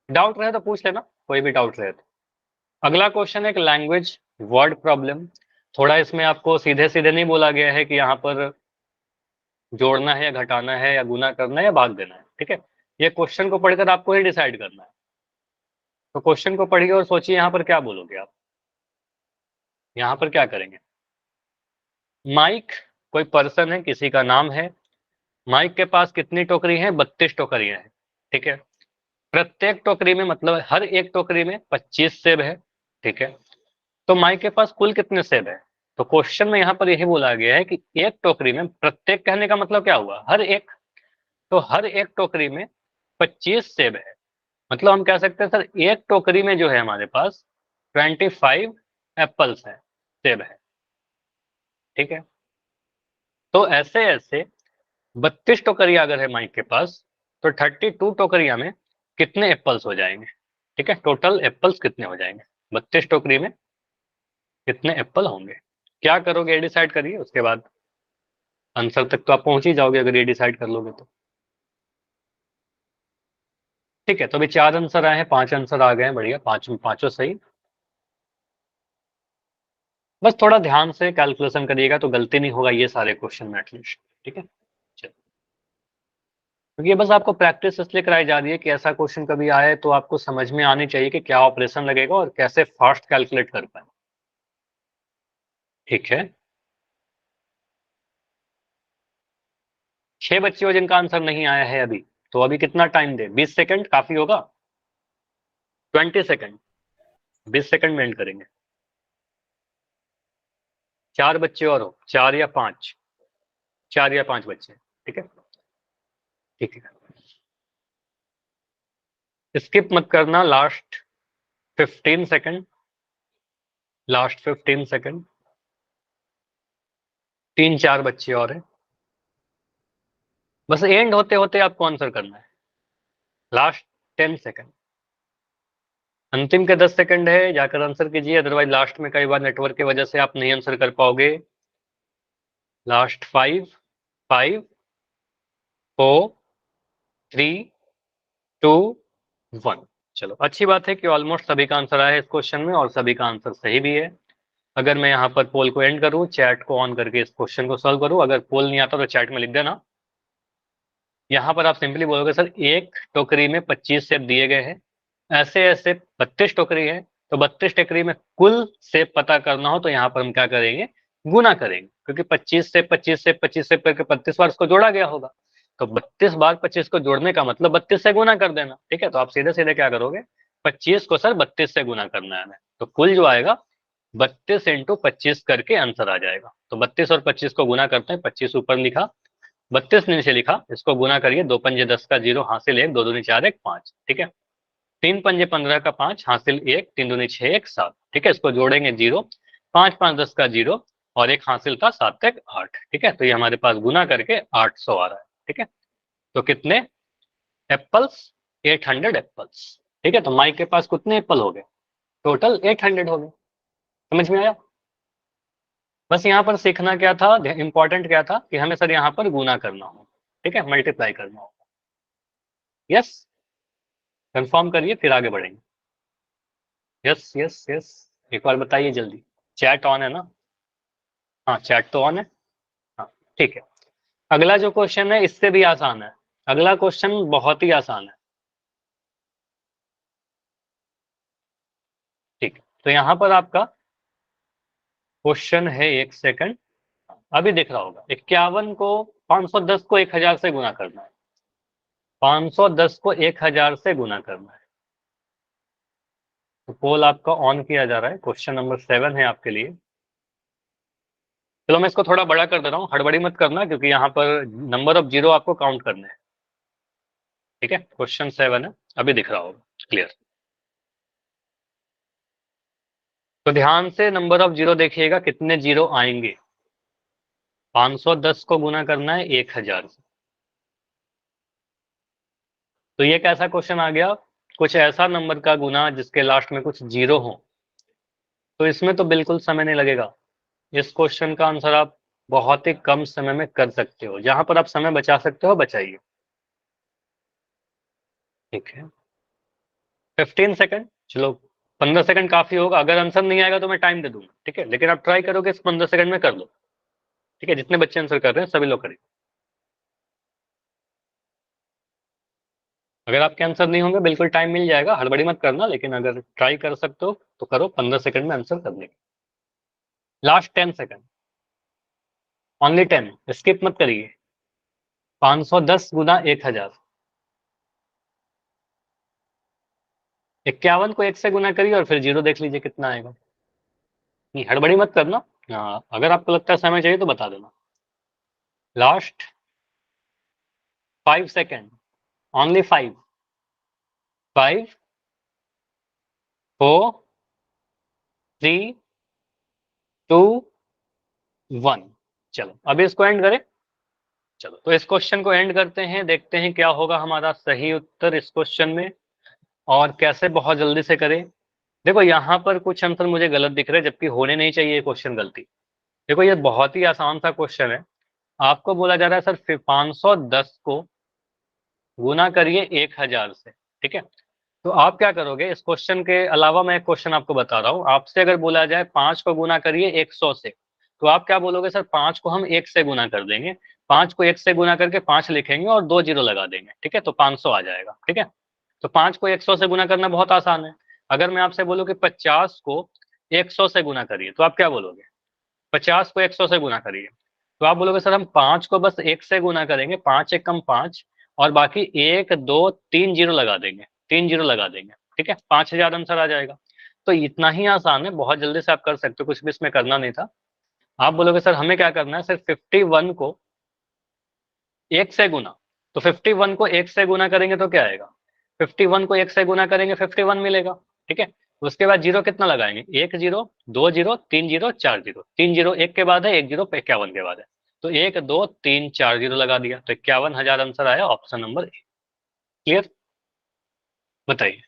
डाउट रहे तो पूछ लेना, कोई भी डाउट रहे तो। अगला क्वेश्चन है एक लैंग्वेज वर्ड प्रॉब्लम। थोड़ा इसमें आपको सीधे सीधे नहीं बोला गया है कि यहाँ पर जोड़ना है या घटाना है या गुना करना है या भाग देना है। ठीक है, ये क्वेश्चन को पढ़कर आपको ही डिसाइड करना है। तो क्वेश्चन को पढ़िए और सोचिए यहाँ पर क्या बोलोगे आप। यहाँ पर क्या करेंगे, माइक कोई पर्सन है, किसी का नाम है। माइक के पास कितनी टोकरी है, 32 टोकरियां हैं। ठीक है, प्रत्येक टोकरी में, मतलब हर एक टोकरी में 25 सेब है। ठीक है, तो माइक के पास कुल कितने सेब है? तो क्वेश्चन में यहाँ पर यही बोला गया है कि एक टोकरी में, प्रत्येक कहने का मतलब क्या हुआ, हर एक। तो हर एक टोकरी में 25 सेब है, मतलब हम कह सकते हैं सर एक टोकरी में जो है हमारे पास 25 एप्पल्स है, सेब है। ठीक है, तो ऐसे ऐसे 32 टोकरियां अगर है माइक के पास, तो 32 टोकरिया में कितने एप्पल्स हो जाएंगे? ठीक है, टोटल एप्पल्स कितने हो जाएंगे 32 टोकरी में, कितने एप्पल होंगे? क्या करोगे ये डिसाइड करिए, उसके बाद आंसर तक तो आप पहुंच ही जाओगे अगर ये डिसाइड कर लोगे तो। ठीक है, तो अभी 4 आंसर आए हैं, 5 आंसर आ गए हैं, बढ़िया, 5 में 5 सही। बस थोड़ा ध्यान से कैलकुलेशन करिएगा तो गलती नहीं होगा ये सारे क्वेश्चन में एटलीस्ट। ठीक है, चलो, क्योंकि ये बस आपको प्रैक्टिस इसलिए कराई जा रही है कि ऐसा क्वेश्चन कभी आए तो आपको समझ में आनी चाहिए कि क्या ऑपरेशन लगेगा और कैसे फास्ट कैलकुलेट कर पाए। ठीक है, 6 बच्चे हो जिनका आंसर नहीं आया है अभी, तो अभी कितना टाइम दे, 20 सेकंड काफी होगा, 20 सेकंड, 20 सेकंड में एंड करेंगे। 4 बच्चे और हो, 4 या 5, 4 या 5 बच्चे। ठीक है, ठीक है, स्किप मत करना, लास्ट 15 सेकंड, लास्ट 15 सेकंड, 3 4 बच्चे और हैं, बस एंड होते होते आपको आंसर करना है। लास्ट 10 सेकंड, अंतिम के 10 सेकंड है, जाकर आंसर कीजिए, अदरवाइज लास्ट में कई बार नेटवर्क की वजह से आप नहीं आंसर कर पाओगे। लास्ट 5, 5, 4, 3, 2, 1। चलो, अच्छी बात है कि ऑलमोस्ट सभी का आंसर आया है इस क्वेश्चन में और सभी का आंसर सही भी है। अगर मैं यहाँ पर पोल को एंड करूँ, चैट को ऑन करके इस क्वेश्चन को सॉल्व करूँ, अगर पोल नहीं आता तो चैट में लिख देना। यहाँ पर आप सिंपली बोलोगे सर एक टोकरी में 25 सेब दिए गए हैं, ऐसे ऐसे 32 टोकरी है, तो 32 टोकरी में कुल सेब पता करना हो तो यहाँ पर हम क्या करेंगे, गुना करेंगे, क्योंकि 25 से 25 से 25 से करके 32 बार उसको जोड़ा गया होगा, तो 32 बार 25 को जोड़ने का मतलब 32 से गुना कर देना। ठीक है, तो आप सीधे सीधे क्या करोगे, 25 को सर 32 से गुना करना है हमें, तो कुल जो आएगा 32 इंटू 25 करके आंसर आ जाएगा। तो 32 और 25 को गुना करते हैं, 25 ऊपर लिखा, 32 नीचे लिखा, इसको गुना करिए, 2 पंजे 10 का 0 हासिल 1, 2 दूनी 4 1 5। ठीक है, 3 पंजे 15 का 5 हासिल 1, 3 दूनी 6 1 7। ठीक है, इसको जोड़ेंगे 0, 5 5 10 का 0 और एक हासिल था 7 1 8। ठीक है, तो ये हमारे पास गुना करके 800 आ रहा है। ठीक है, तो कितने एप्पल्स, 800 एप्पल्स। ठीक है, तो माइक के पास कितने एप्पल हो गए, टोटल 800 हो गए। समझ में आया? बस यहाँ पर सीखना क्या था, इंपॉर्टेंट क्या था कि हमें सर यहाँ पर गुना करना हो, ठीक है, मल्टीप्लाई करना हो। यस, कंफर्म करिए फिर आगे बढ़ेंगे। यस यस यस, एक बार बताइए जल्दी। चैट ऑन है ना? हाँ, चैट तो ऑन है। हाँ, ठीक है। अगला जो क्वेश्चन है इससे भी आसान है, अगला क्वेश्चन बहुत ही आसान है। ठीक है, तो यहाँ पर आपका क्वेश्चन है, एक सेकंड, अभी दिख रहा होगा, 51 को 510 को 1000 से गुना करना है, 510 को 1000 से गुना करना है। तो पोल आपका ऑन किया जा रहा है, क्वेश्चन नंबर 7 है आपके लिए। चलो मैं इसको थोड़ा बड़ा कर दे रहा हूँ, हड़बड़ी मत करना, क्योंकि यहाँ पर नंबर ऑफ जीरो आपको काउंट करने हैं। ठीक है, क्वेश्चन 7 है, अभी दिख रहा होगा क्लियर। तो ध्यान से नंबर ऑफ जीरो देखिएगा, कितने जीरो आएंगे। 510 को गुना करना है 1000 से, तो ये कैसा क्वेश्चन आ गया, कुछ ऐसा नंबर का गुना जिसके लास्ट में कुछ जीरो हो, तो इसमें तो बिल्कुल समय नहीं लगेगा। इस क्वेश्चन का आंसर आप बहुत ही कम समय में कर सकते हो, जहां पर आप समय बचा सकते हो बचाइए। ठीक है, 15 सेकंड, चलो 15 सेकंड काफी होगा, अगर आंसर नहीं आएगा तो मैं टाइम दे दूंगा। ठीक है, लेकिन आप ट्राई करोगे इस 15 सेकंड में कर लो। ठीक है, जितने बच्चे आंसर कर रहे हैं सभी लोग करें, अगर आपके आंसर नहीं होंगे बिल्कुल टाइम मिल जाएगा, हड़बड़ी मत करना, लेकिन अगर ट्राई कर सकते हो तो करो, 15 सेकंड में आंसर करने की। लास्ट 10 सेकंड, ओनली 10, स्किप मत करिए। 510 गुना 1000, 51 को 1 से गुना करिए और फिर जीरो देख लीजिए कितना आएगा। नहीं, हड़बड़ी मत करना। हाँ, अगर आपको लगता है समय चाहिए तो बता देना। Last 5 second, only 5, 5, 4, 3, 2, 1। चलो अभी इसको एंड करें। चलो तो इस क्वेश्चन को एंड करते हैं, देखते हैं क्या होगा हमारा सही उत्तर इस क्वेश्चन में, और कैसे बहुत जल्दी से करें। देखो यहाँ पर कुछ आंसर मुझे गलत दिख रहे हैं, जबकि होने नहीं चाहिए क्वेश्चन गलती। देखो ये बहुत ही आसान सा क्वेश्चन है, आपको बोला जा रहा है सर 510 को गुना करिए 1000 से। ठीक है, तो आप क्या करोगे, इस क्वेश्चन के अलावा मैं एक क्वेश्चन आपको बता रहा हूँ, आपसे अगर बोला जाए 5 को गुना करिए 100 से, तो आप क्या बोलोगे, सर 5 को हम 1 से गुना कर देंगे, 5 को 1 से गुना करके 5 लिखेंगे और 2 जीरो लगा देंगे। ठीक है, तो 500 आ जाएगा। ठीक है, तो 5 को 100 से गुना करना बहुत आसान है। अगर मैं आपसे बोलूँ कि 50 को 100 से गुना करिए, तो आप क्या बोलोगे, 50 को 100 से गुना करिए, तो आप बोलोगे सर हम 5 को बस 1 से गुना करेंगे, 5 एक कम 5, और बाकी 1 2 3 जीरो लगा देंगे, 3 जीरो लगा देंगे। ठीक है, 5000 आंसर आ जाएगा। तो इतना ही आसान है, बहुत जल्दी से आप कर सकते हो, कुछ भी इसमें करना नहीं था। आप बोलोगे सर हमें क्या करना है, सर 51 को 1 से गुना, तो 51 को 1 से गुना करेंगे तो क्या आएगा, 51 को 1 से गुना करेंगे 51 मिलेगा। ठीक है, उसके बाद जीरो कितना लगाएंगे, 1 zero, 2 zero, 3 zero, 4 zero, 3 zero 1 के बाद है, 1 जीरो 51 के बाद है, तो 1 2 3 4 जीरो लगा दिया, तो 51,000 आंसर आया, ऑप्शन नंबर ए। क्लियर? बताइए।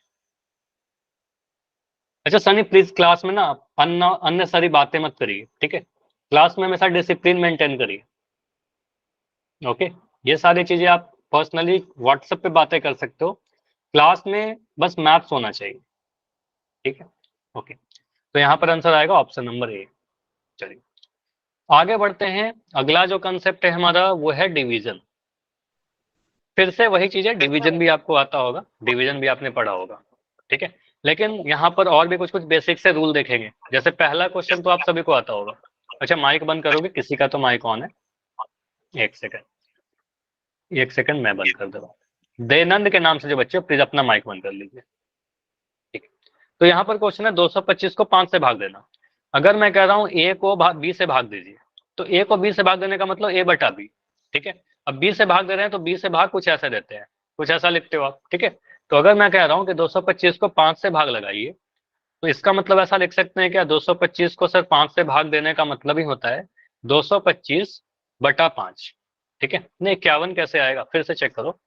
अच्छा सनी प्लीज क्लास में ना अन्य सारी बातें मत करिए, ठीक है? क्लास में हमेशा डिसिप्लिन मेंटेन करिए। ओके, ये सारी चीजें आप पर्सनली व्हाट्सएप पे बातें कर सकते हो, क्लास में बस मैथ्स होना चाहिए, ठीक है? ओके, तो यहाँ पर आंसर आएगा ऑप्शन नंबर ए। चलिए आगे बढ़ते हैं। अगला जो कंसेप्ट है हमारा वो है डिवीजन। फिर से वही चीज है, डिवीजन भी आपको आता होगा, डिवीजन भी आपने पढ़ा होगा, ठीक है? लेकिन यहाँ पर और भी कुछ कुछ बेसिक से रूल देखेंगे। जैसे पहला क्वेश्चन तो आप सभी को आता होगा। अच्छा माइक बंद करोगे? किसी का तो माइक ऑन है। एक सेकंड, एक सेकंड, मैं बंद कर दे रहा हूँ। दयानंद के नाम से जो बच्चे, प्लीज अपना माइक बंद कर लीजिए, ठीक है? तो यहाँ पर क्वेश्चन है 225 को 5 से भाग देना। अगर मैं कह रहा हूँ ए को बी से भाग दीजिए, तो ए को बी से भाग देने का मतलब ए बटा बी, ठीक है? अब बी से भाग दे रहे हैं तो बी से भाग कुछ ऐसे देते हैं, कुछ ऐसा लिखते हो आप, ठीक है? तो अगर मैं कह रहा हूँ कि 225 को 5 से भाग लगाइए, तो इसका मतलब ऐसा लिख सकते हैं क्या, 225 को सर 5 से भाग देने का मतलब ही होता है 225 बटा 5, ठीक है? नहीं 51 कैसे आएगा, फिर से चेक करो।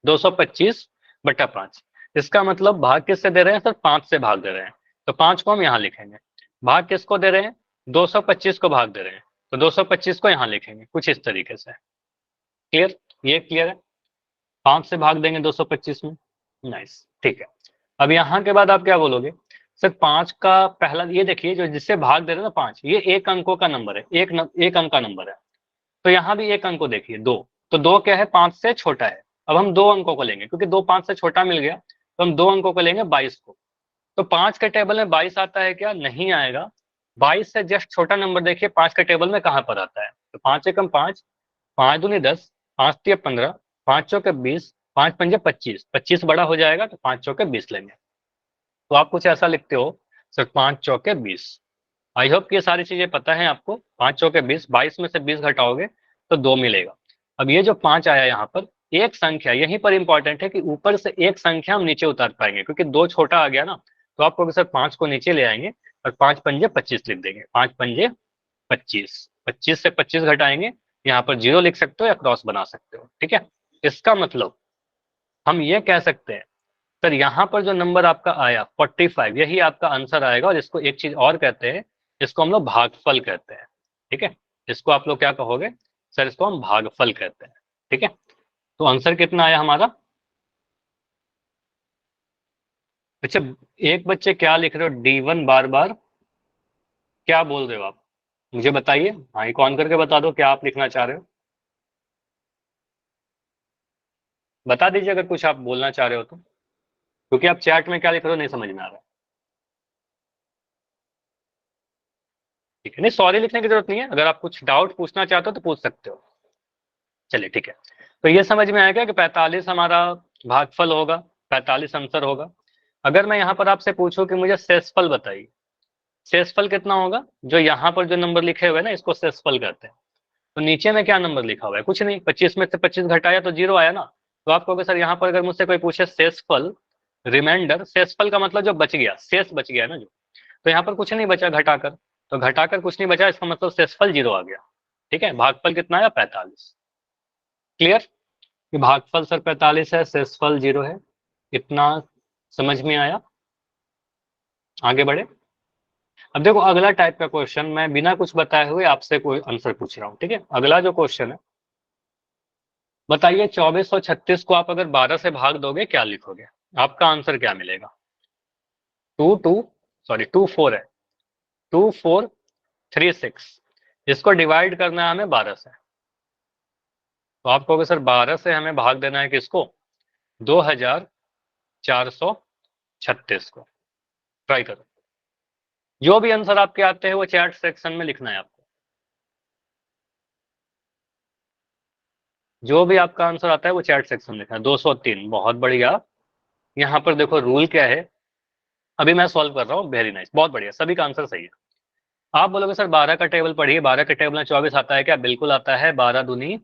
225 बटा 5, इसका मतलब भाग किससे दे रहे हैं सर, 5 से भाग दे रहे हैं, तो 5 को हम यहाँ लिखेंगे। भाग किसको दे रहे हैं, 225 को भाग दे रहे हैं, तो 225 को यहाँ लिखेंगे, कुछ इस तरीके से। क्लियर? ये क्लियर है? 5 से भाग देंगे 225 में। नाइस, ठीक है। अब यहाँ के बाद आप क्या बोलोगे, सर 5 का पहला, ये देखिए जो जिससे भाग दे रहे हैं ना 5, ये एक अंकों का नंबर है, एक अंक का नंबर है। तो यहाँ भी एक अंक को देखिए, 2, तो 2 क्या है, 5 से छोटा है। अब हम 2 अंकों को लेंगे, क्योंकि 2 5 से छोटा मिल गया, तो हम 2 अंकों को लेंगे, 22 को। तो 5 के टेबल में 22 आता है क्या, नहीं आएगा। 22 से जस्ट छोटा नंबर देखिए 5 के टेबल में कहाँ पर आता है, तो 5 एकम 5, 5 दूनी 10, 5 तिया 15, 5 चौके 20, 5 पंजे 25, 25 बड़ा हो जाएगा तो 5 चौके 20 लेंगे। तो आप कुछ ऐसा लिखते हो सर, 5 चौके 20। आई होप ये सारी चीजें पता है आपको। 5 चौके 20, 22 में से 20 घटाओगे तो 2 मिलेगा। अब ये जो 5 आया यहाँ पर, एक संख्या यहीं पर इंपॉर्टेंट है कि ऊपर से एक संख्या हम नीचे उतार पाएंगे, क्योंकि 2 छोटा आ गया ना, तो आप कहोगे सर 5 को नीचे ले आएंगे और 5 पंजे 25 लिख देंगे, 5 पंजे 25, 25 से 25 घटाएंगे, यहाँ पर 0 लिख सकते हो या क्रॉस बना सकते हो, ठीक है? इसका मतलब हम ये कह सकते हैं सर, यहाँ पर जो नंबर आपका आया 45, यही आपका आंसर आएगा। और इसको एक चीज और कहते हैं, इसको हम लोग भागफल कहते हैं, ठीक है? इसको आप लोग क्या कहोगे सर, इसको हम भागफल कहते हैं, ठीक है? तो आंसर कितना आया हमारा? अच्छा, एक बच्चे क्या लिख रहे हो, D1 बार बार, क्या बोल रहे हो आप, मुझे बताइए, माइक ऑन करके बता दो क्या आप लिखना चाह रहे हो। बता दीजिए अगर कुछ आप बोलना चाह रहे हो तो, क्योंकि आप चैट में क्या लिख रहे हो नहीं समझ में आ रहा है। ठीक है, नहीं सॉरी लिखने की जरूरत नहीं है, अगर आप कुछ डाउट पूछना चाहते हो तो पूछ सकते हो। चलिए ठीक है, तो ये समझ में आएगा कि 45 हमारा भागफल होगा, 45 आंसर होगा। अगर मैं यहाँ पर आपसे पूछूं कि मुझे शेषफल बताइए, शेषफल कितना होगा, जो यहाँ पर जो नंबर लिखे हुए हैं ना, इसको शेषफल कहते हैं। तो नीचे में क्या नंबर लिखा हुआ है, कुछ नहीं, 25 में से 25 घटाया तो 0 आया ना। तो आप कहोगे सर, यहाँ पर अगर मुझसे कोई पूछे शेषफल, रिमाइंडर, शेषफल का मतलब जो बच गया, शेष बच गया ना जो, तो यहाँ पर कुछ नहीं बचा घटाकर, तो घटाकर कुछ नहीं बचा, इसका मतलब शेषफल 0 आ गया, ठीक है? भागफल कितना आया, 45। क्लियर कि भागफल सर 45 है, शेषफल 0 है, इतना समझ में आया? आगे बढ़े। अब देखो अगला टाइप का क्वेश्चन, मैं बिना कुछ बताए हुए आपसे कोई आंसर पूछ रहा हूँ, ठीक है? अगला जो क्वेश्चन है, बताइए 2436 को आप अगर 12 से भाग दोगे क्या लिखोगे, आपका आंसर क्या मिलेगा? टू टू सॉरी 24 है, 2436, इसको डिवाइड करना है हमें 12 से। तो आप कहोगे सर 12 से हमें भाग देना है किसको, 2436 को। ट्राई करो, जो भी आंसर आपके आते हैं वो चैट सेक्शन में लिखना है आपको। जो भी आपका आंसर आता है वो चैट सेक्शन में लिखना है। 203, बहुत बढ़िया। यहाँ पर देखो रूल क्या है, अभी मैं सॉल्व कर रहा हूँ, वेरी नाइस, बहुत बढ़िया, सभी का आंसर सही है। आप बोलोगे सर 12 का टेबल पढ़िए, 12 के टेबल में 24 आता है क्या, बिल्कुल आता है, 12 दूनी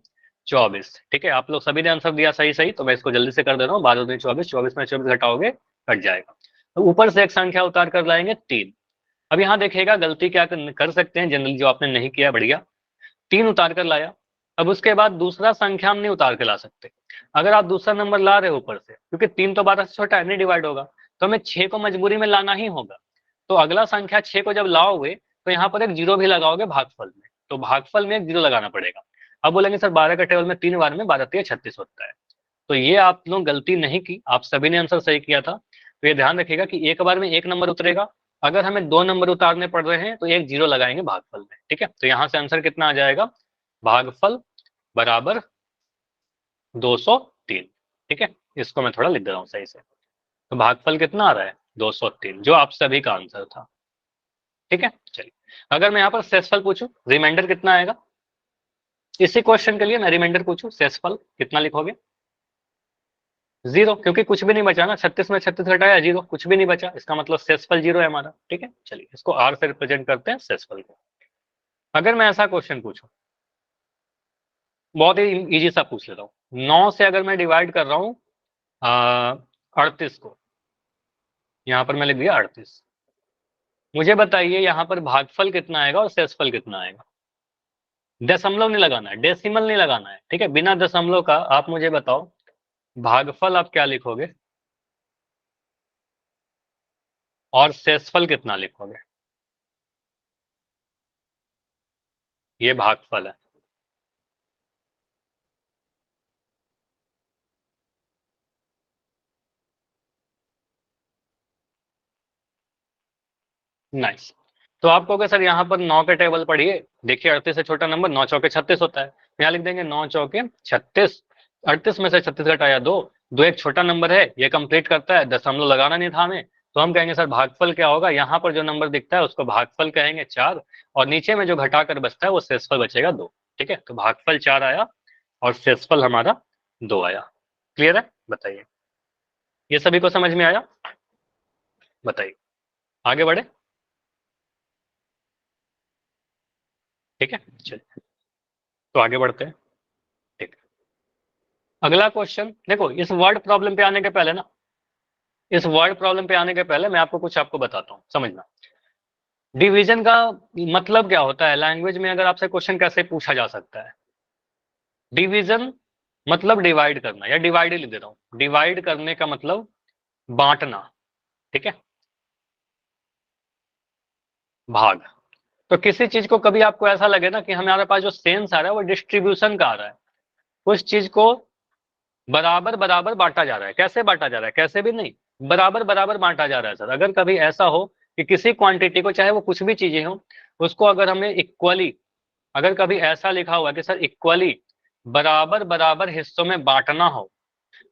24, ठीक है? आप लोग सभी ने आंसर दिया सही सही, तो मैं इसको जल्दी से कर दे रहा हूँ। 12 दूनी 24, 24 में 24 घटाओगे कट जाएगा, तो ऊपर से एक संख्या उतार कर लाएंगे 3। अब यहाँ देखिएगा गलती क्या कर सकते हैं जनरली, जो आपने नहीं किया, बढ़िया, 3 उतार कर लाया। अब उसके बाद दूसरा संख्या हम नहीं उतार के ला सकते। अगर आप दूसरा नंबर ला रहे हो ऊपर से, क्योंकि 3 तो 12 से छोटा है, नहीं डिवाइड होगा, तो हमें 6 को मजबूरी में लाना ही होगा। तो अगला संख्या 6 को जब लाओगे तो यहाँ पर एक 0 भी लगाओगे भागफल में, तो भागफल में एक 0 लगाना पड़ेगा। अब बोलेंगे सर 12 का टेबल में 3 बार में 12 3 36 होता है, तो ये आप लोग गलती नहीं की, आप सभी ने आंसर सही किया था। तो ये ध्यान रखिएगा कि एक बार में एक नंबर उतरेगा, अगर हमें 2 नंबर उतारने पड़ रहे हैं तो एक 0 लगाएंगे भागफल में, ठीक है। तो यहाँ से आंसर कितना आ जाएगा, भागफल बराबर 203, ठीक है। इसको मैं थोड़ा लिख दे रहा हूँ सही से। तो भागफल कितना आ रहा है 203, जो आप सभी का आंसर था, ठीक है। चलिए अगर मैं यहाँ पर शेषफल पूछूं, रिमाइंडर कितना आएगा, इसी क्वेश्चन के लिए मैं रिमाइंडर पूछूं, शेषफल कितना लिखोगे, 0, क्योंकि कुछ भी नहीं बचा ना, 36 में 36 घटाया 0, कुछ भी नहीं बचा, इसका मतलब शेषफल 0 है हमारा, ठीक है। चलिए इसको आर से रिप्रेजेंट करते हैं शेषफल को। अगर मैं ऐसा क्वेश्चन पूछूं, बहुत ही इजी सा पूछ लेता हूँ, 9 से अगर मैं डिवाइड कर रहा हूँ 38 को, यहाँ पर मैं लिख दिया 38, मुझे बताइए यहाँ पर भागफल कितना आएगा और शेषफल कितना आएगा। दशमलव नहीं लगाना है, डेसिमल नहीं लगाना है, ठीक है। बिना दशमलव का आप मुझे बताओ भागफल आप क्या लिखोगे और शेषफल कितना लिखोगे। ये भागफल है, नाइस। तो आप कहोगे सर यहाँ पर 9 के टेबल पढ़िए, देखिए 38 से छोटा नंबर 9 चौके 36 होता है, यहाँ लिख देंगे 9 चौके 36, 38 में से 36 घटाया 2, 2 एक छोटा नंबर है, ये कंप्लीट करता है, दशमलव लगाना नहीं था हमें, तो हम कहेंगे सर भागफल क्या होगा, यहाँ पर जो नंबर दिखता है उसको भागफल कहेंगे 4, और नीचे में जो घटाकर बचता है वो शेषफल बचेगा 2, ठीक है। तो भागफल 4 आया और शेषफल हमारा 2 आया। क्लियर है, बताइए ये सभी को समझ में आया, बताइए आगे बढ़े, ठीक है। चलिए तो आगे बढ़ते हैं, ठीक है। अगला क्वेश्चन देखो, इस वर्ड प्रॉब्लम पे आने के पहले ना, इस वर्ड प्रॉब्लम पे आने के पहले मैं आपको कुछ आपको बताता हूँ, समझना डिवीजन का मतलब क्या होता है लैंग्वेज में, अगर आपसे क्वेश्चन कैसे पूछा जा सकता है। डिवीजन मतलब डिवाइड करना, या डिवाइड ही लिख दे रहा हूँ, डिवाइड करने का मतलब बांटना, ठीक है, भाग। तो किसी चीज को कभी आपको ऐसा लगे ना कि हमारे पास जो सेंस आ रहा है वो डिस्ट्रीब्यूशन का आ रहा है, उस चीज को बराबर बराबर बांटा जा रहा है, कैसे बांटा जा रहा है, कैसे भी नहीं, बराबर बराबर बांटा जा रहा है सर। अगर कभी ऐसा हो कि किसी क्वांटिटी को, चाहे वो कुछ भी चीजें हो, उसको अगर हमें इक्वली, अगर कभी ऐसा लिखा हुआ कि सर इक्वली बराबर बराबर हिस्सों में बांटना हो,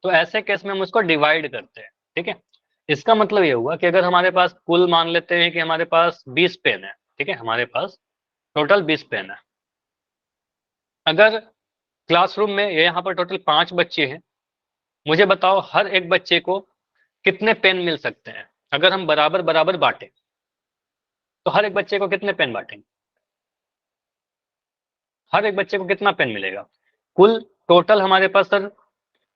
तो ऐसे केस में हम उसको डिवाइड करते हैं, ठीक है। इसका मतलब ये हुआ कि अगर हमारे पास कुल मान लेते हैं कि हमारे पास 20 पेन है, ठीक है, हमारे पास टोटल 20 पेन है, अगर क्लासरूम में यहाँ पर टोटल 5 बच्चे हैं, मुझे बताओ हर एक बच्चे को कितने पेन मिल सकते हैं, अगर हम बराबर बराबर बांटे तो हर एक बच्चे को कितने पेन बांटेंगे, हर एक बच्चे को कितना पेन मिलेगा, कुल टोटल हमारे पास सर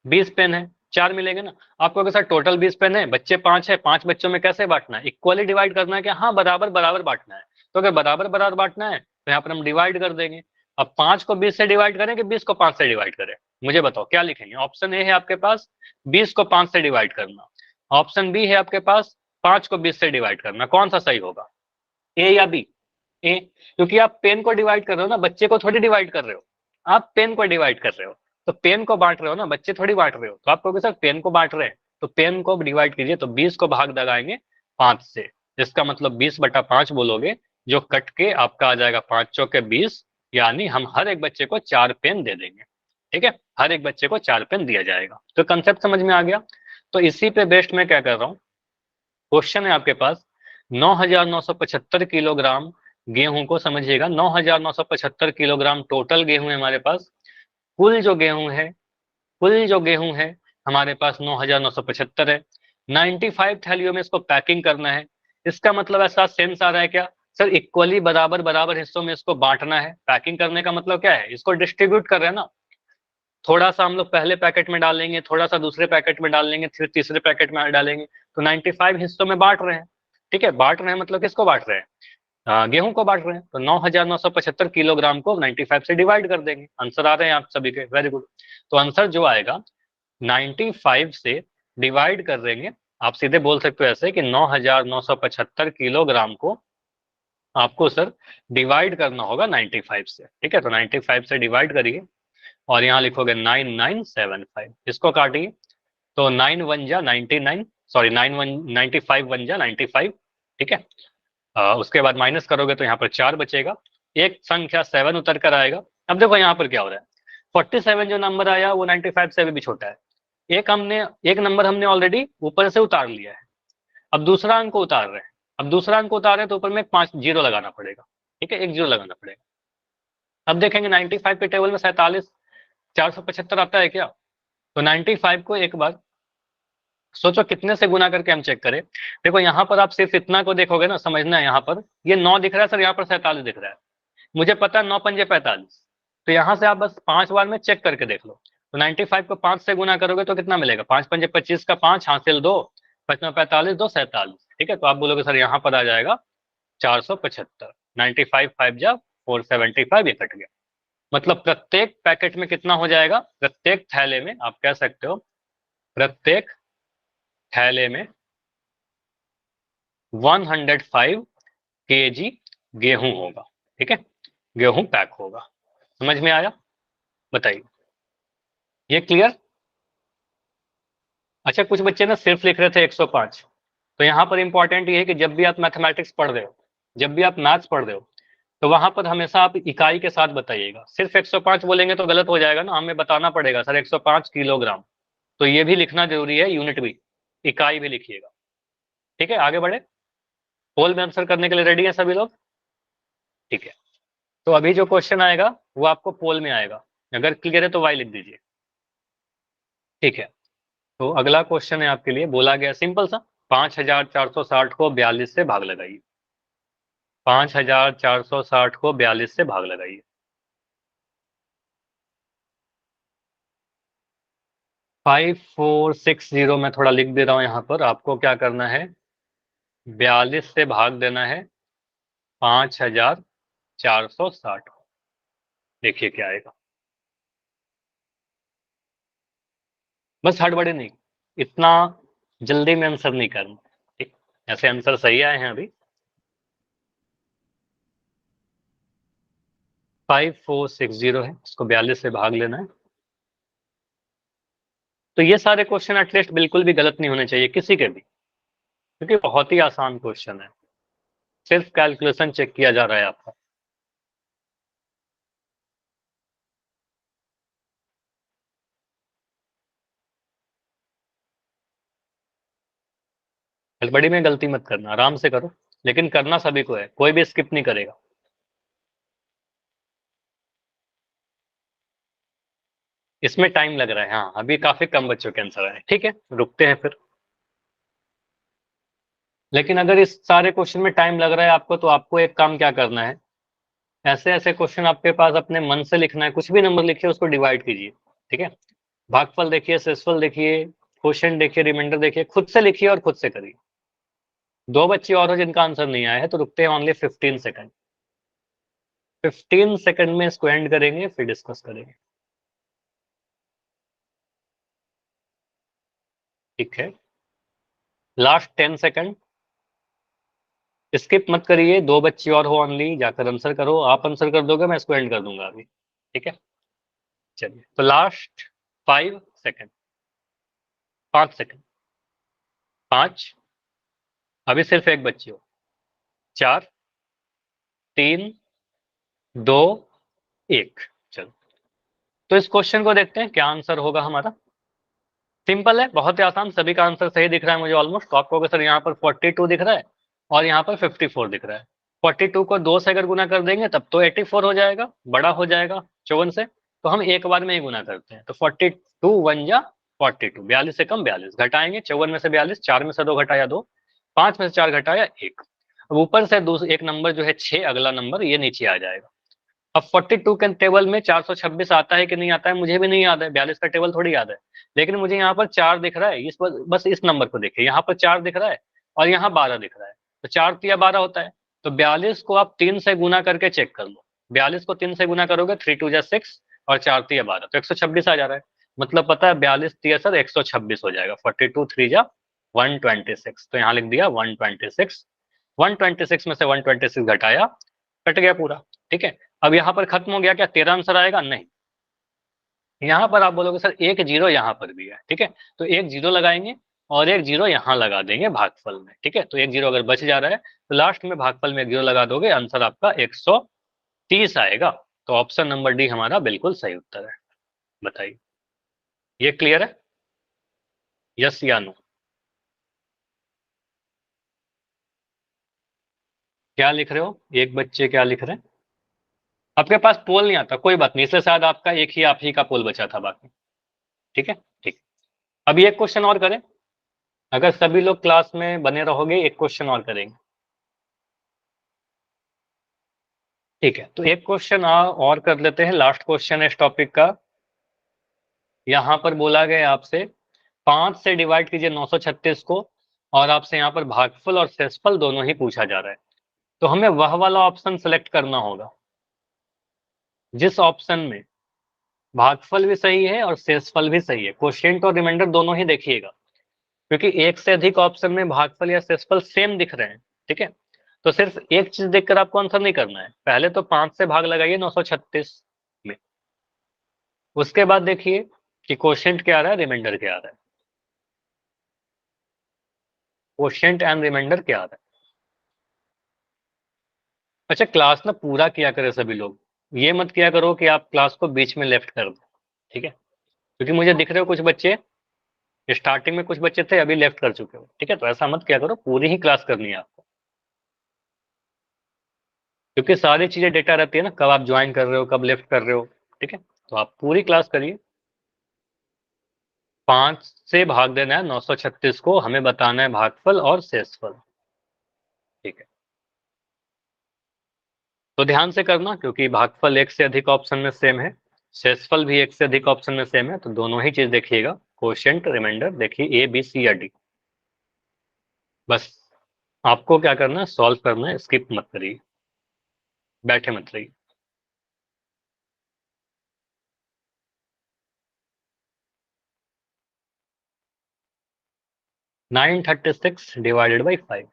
20 पेन है, 4 मिलेंगे ना। आपको अगर सर टोटल 20 पेन है, बच्चे 5 है, 5 बच्चों में कैसे बांटना है, इक्वली डिवाइड करना है कि हाँ बराबर बराबर बांटना है। तो अगर बराबर बराबर बांटना है तो यहाँ पर हम डिवाइड कर देंगे। अब 5 को 20 से डिवाइड करें कि 20 को 5 से डिवाइड करें, मुझे बताओ क्या लिखेंगे। ऑप्शन ए है आपके पास 20 को 5 से डिवाइड करना, ऑप्शन बी है आपके पास 5 को 20 से डिवाइड करना, कौन सा सही होगा, ए या बी। ए, क्योंकि आप पेन को डिवाइड कर रहे हो ना, बच्चे को थोड़ी डिवाइड कर रहे हो, आप पेन को डिवाइड कर रहे हो, तो पेन को बांट रहे हो ना, बच्चे थोड़ी बांट रहे हो, तो आप कहोगे सर पेन को बांट रहे हैं तो पेन को डिवाइड कीजिए, तो 20 को भाग लगाएंगे 5 से, जिसका मतलब 20/5 बोलोगे, जो कट के आपका आ जाएगा 5 चौके 20, यानी हम हर एक बच्चे को 4 पेन दे देंगे, ठीक है, हर एक बच्चे को 4 पेन दिया जाएगा। तो कंसेप्ट समझ में आ गया। तो इसी पे बेस्ड मैं क्या कर रहा हूँ, क्वेश्चन है आपके पास 9,975 किलोग्राम गेहूं को, समझिएगा 9,975 किलोग्राम टोटल गेहूं है हमारे पास, कुल जो गेहूं है, कुल जो गेहूं है हमारे पास 9,975 है, 95 थैलियों में इसको पैकिंग करना है। इसका मतलब ऐसा सेंस आ रहा है क्या सर, इक्वली बराबर बराबर हिस्सों में इसको बांटना है। पैकिंग करने का मतलब क्या है, इसको डिस्ट्रीब्यूट कर रहे हैं ना, थोड़ा सा हम लोग पहले पैकेट में डाल लेंगे, थोड़ा सा दूसरे पैकेट में डाल लेंगे, फिर तीसरे पैकेट में डालेंगे, तो 95 हिस्सों में बांट रहे हैं, ठीक है। बांट रहे हैं मतलब किसको बांट रहे हैं, गेहूं को बांट रहे हैं, तो 9,975 किलोग्राम को 95 से डिवाइड कर देंगे। आंसर आ रहे हैं आप सभी के, वेरी गुड। तो आंसर जो आएगा 95 से डिवाइड कर देंगे आप सीधे बोल सकते हो ऐसे कि 9,975 किलोग्राम को आपको सर डिवाइड करना होगा 95 से। ठीक है, तो 95 से डिवाइड करिए और यहाँ लिखोगे 9975, इसको काटिए तो 9 वन जा 99, सॉरी 95 वन जा 95। ठीक है, उसके बाद माइनस करोगे तो यहाँ पर 4 बचेगा, एक संख्या 7 उतर कर आएगा। अब देखो यहाँ पर क्या हो रहा है, 47 जो नंबर आया वो 95 से भी छोटा है। एक नंबर हमने ऑलरेडी ऊपर से उतार लिया है, अब दूसरा अंक उतार रहे हैं। अब दूसरा अंक उतार रहे हैं तो ऊपर में 5 जीरो लगाना पड़ेगा। ठीक है, एक जीरो लगाना पड़ेगा। अब देखेंगे 95 के टेबल में 47 475 आता है क्या, तो 95 को एक बार सोचो कितने से गुना करके हम चेक करें। देखो यहाँ पर आप सिर्फ इतना को देखोगे ना, समझना है यहाँ पर ये 9 दिख रहा है सर, यहाँ पर 47 दिख रहा है, मुझे पता है 9 पंजे 45, तो यहाँ से आप बस 5 बार में चेक करके देख लो। तो 95 को 5 से गुना करोगे तो कितना मिलेगा, 5 पंजे 25 का 5 हासिल 2, 5 में 45 2 47। ठीक है, तो आप बोलोगे सर यहाँ पर आ जाएगा 475, 95 5 जा 475, ये कट गया। मतलब प्रत्येक पैकेट में कितना हो जाएगा, प्रत्येक थैले में आप कह सकते हो प्रत्येक थैले में 105 केजी गेहूं होगा। ठीक है, गेहूं पैक होगा। समझ में आया, बताइए, ये क्लियर। अच्छा, कुछ बच्चे ना सिर्फ लिख रहे थे 105, तो यहाँ पर इंपॉर्टेंट ये है कि जब भी आप मैथमेटिक्स पढ़ रहे हो, जब भी आप मैथ्स पढ़ रहे हो, तो वहां पर हमेशा आप इकाई के साथ बताइएगा। सिर्फ 105 बोलेंगे तो गलत हो जाएगा ना, हमें बताना पड़ेगा सर 105 किलोग्राम, तो ये भी लिखना जरूरी है, यूनिट भी, इकाई भी लिखिएगा। ठीक है, आगे बढ़े, पोल में आंसर करने के लिए रेडी है सभी लोग। ठीक है, तो अभी जो क्वेश्चन आएगा वो आपको पोल में आएगा, अगर क्लियर है तो वाई लिख दीजिए। ठीक है, तो अगला क्वेश्चन है आपके लिए, बोला गया सिंपल सा, 5,460 को 42 से भाग लगाइए। 5,460 को 42 से भाग लगाइए। 5460 में थोड़ा लिख दे रहा हूं यहाँ पर, आपको क्या करना है, 42 से भाग देना है 5,460। देखिए क्या आएगा, बस हड़बड़ी नहीं, इतना जल्दी में आंसर नहीं करना। ठीक, ऐसे आंसर सही आए हैं अभी। 5460 है, इसको 42 से भाग लेना है। तो ये सारे क्वेश्चन एटलीस्ट बिल्कुल भी गलत नहीं होने चाहिए किसी के भी, क्योंकि बहुत ही आसान क्वेश्चन है, सिर्फ कैलकुलेशन चेक किया जा रहा है आपका। हड़बड़ी में गलती मत करना, आराम से करो, लेकिन करना सभी को है, कोई भी स्किप नहीं करेगा। इसमें टाइम लग रहा है, हाँ अभी काफी कम बच्चों के आंसर आए। ठीक है, रुकते हैं फिर। लेकिन अगर इस सारे क्वेश्चन में टाइम लग रहा है आपको, तो आपको एक काम क्या करना है, ऐसे ऐसे क्वेश्चन आपके पास अपने मन से लिखना है, कुछ भी नंबर लिखिए उसको डिवाइड कीजिए। ठीक है, भागफल देखिए, शेषफल देखिए, क्वेश्चन देखिए, रिमाइंडर देखिए, खुद से लिखिए और खुद से करिए। दो बच्चे और हैं जिनका आंसर नहीं आया है, तो रुकते हैं ओनली 15 सेकंड। 15 सेकंड में इसको एंड करेंगे, फिर डिस्कस करेंगे। ठीक है, लास्ट 10 सेकंड, स्किप मत करिए, दो बच्चे और हो ओनली, जाकर आंसर करो, आप आंसर कर दोगे मैं इसको एंड कर दूंगा अभी। ठीक है, चलिए, तो लास्ट 5 सेकंड, 5 सेकंड, 5, अभी सिर्फ एक बच्ची हो, 4 3 2 1, चलो। तो इस क्वेश्चन को देखते हैं क्या आंसर होगा हमारा। सिंपल है, बहुत ही आसान, सभी का आंसर सही दिख रहा है मुझे ऑलमोस्ट। तो आपको सर यहाँ पर 42 दिख रहा है और यहाँ पर 54 दिख रहा है। 42 को 2 से अगर गुना कर देंगे तब तो 84 हो जाएगा, बड़ा हो जाएगा 54 से, तो हम एक बार में ही गुना करते हैं। तो 42 वन जा 42, 42 से कम 42, घटाएंगे 54 में से 42, 4 में से 2 घटाया 2, 5 में से 4 घटाया 1। अब ऊपर से एक नंबर जो है 6, अगला नंबर ये नीचे आ जाएगा। अब 42 के टेबल में 426 आता है कि नहीं आता है मुझे भी नहीं याद है, 42 का टेबल थोड़ी याद है, लेकिन मुझे यहाँ पर 4 दिख रहा है, बस इस नंबर को देखिए, यहाँ पर 4 दिख रहा है और यहाँ 12 दिख रहा है, तो 4 तिया 12 होता है। तो 42 को आप 3 से गुना करके चेक कर लो, 42 को 3 से गुना करोगे 3 2 जा 6 और 4 तिया 12, तो 126 आ जा रहा है। मतलब पता है 42 तिया सर 126 हो जाएगा, 42 3 जा 126, तो यहाँ लिख दिया 126। 126 में से 126 घटाया, कट गया पूरा। ठीक है, अब यहाँ पर खत्म हो गया, क्या 13 आंसर आएगा? नहीं, यहाँ पर आप बोलोगे सर एक जीरो यहाँ पर भी है। ठीक है, तो एक जीरो लगाएंगे और एक जीरो यहाँ लगा देंगे भागफल में। ठीक है, तो एक जीरो अगर बच जा रहा है तो लास्ट में भागफल में एक जीरो लगा दोगे, आंसर आपका 130 आएगा। तो ऑप्शन नंबर डी हमारा बिल्कुल सही उत्तर है। बताइए, ये क्लियर है? यस या नो? क्या लिख रहे हो? एक बच्चे क्या लिख रहे हैं? आपके पास पोल नहीं आता, कोई बात नहीं, इसलिए शायद आपका एक ही आप ही का पोल बचा था बाकी। ठीक है, ठीक। अभी एक क्वेश्चन और करें, अगर सभी लोग क्लास में बने रहोगे एक क्वेश्चन और करेंगे। ठीक है, तो एक क्वेश्चन और कर लेते हैं, लास्ट क्वेश्चन है इस टॉपिक का। यहाँ पर बोला गया आपसे 5 से डिवाइड कीजिए 936 को, और आपसे यहाँ पर भागफल और शेषफल दोनों ही पूछा जा रहा है। तो हमें वह वाला ऑप्शन सेलेक्ट करना होगा जिस ऑप्शन में भागफल भी सही है और शेषफल भी सही है। क्वोशिएंट और रिमाइंडर दोनों ही देखिएगा, क्योंकि एक से अधिक ऑप्शन में भागफल या शेषफल सेम दिख रहे हैं। ठीक है, तो सिर्फ एक चीज देखकर आपको आंसर नहीं करना है। पहले तो 5 से भाग लगाइए 936 में, उसके बाद देखिए कि क्वोशिएंट क्या आ रहा है, रिमाइंडर क्या आ रहा है। क्वोशिएंट एंड रिमाइंडर क्या आ रहा है। अच्छा, क्लास ना पूरा किया करे सभी लोग, ये मत किया करो कि आप क्लास को बीच में लेफ्ट कर दो। ठीक है, क्योंकि मुझे दिख रहे हो कुछ बच्चे स्टार्टिंग में कुछ बच्चे थे अभी लेफ्ट कर चुके हो। ठीक है, तो ऐसा मत किया करो, पूरी ही क्लास करनी है आपको, क्योंकि सारी चीजें डेटा रहती है ना, कब आप ज्वाइन कर रहे हो, कब लेफ्ट कर रहे हो। ठीक है, तो आप पूरी क्लास करिए। 5 से भाग देना है 936 को, हमें बताना है भागफल और शेषफल। ठीक है, तो ध्यान से करना, क्योंकि भागफल एक से अधिक ऑप्शन में सेम है, शेषफल भी एक से अधिक ऑप्शन में सेम है, तो दोनों ही चीज देखिएगा, क्वोशिएंट रिमाइंडर देखिए, ए बी सी या डी। बस आपको क्या करना है, सॉल्व करना है, स्किप मत करिए, बैठे मत रहिए। 936 डिवाइडेड बाई 5।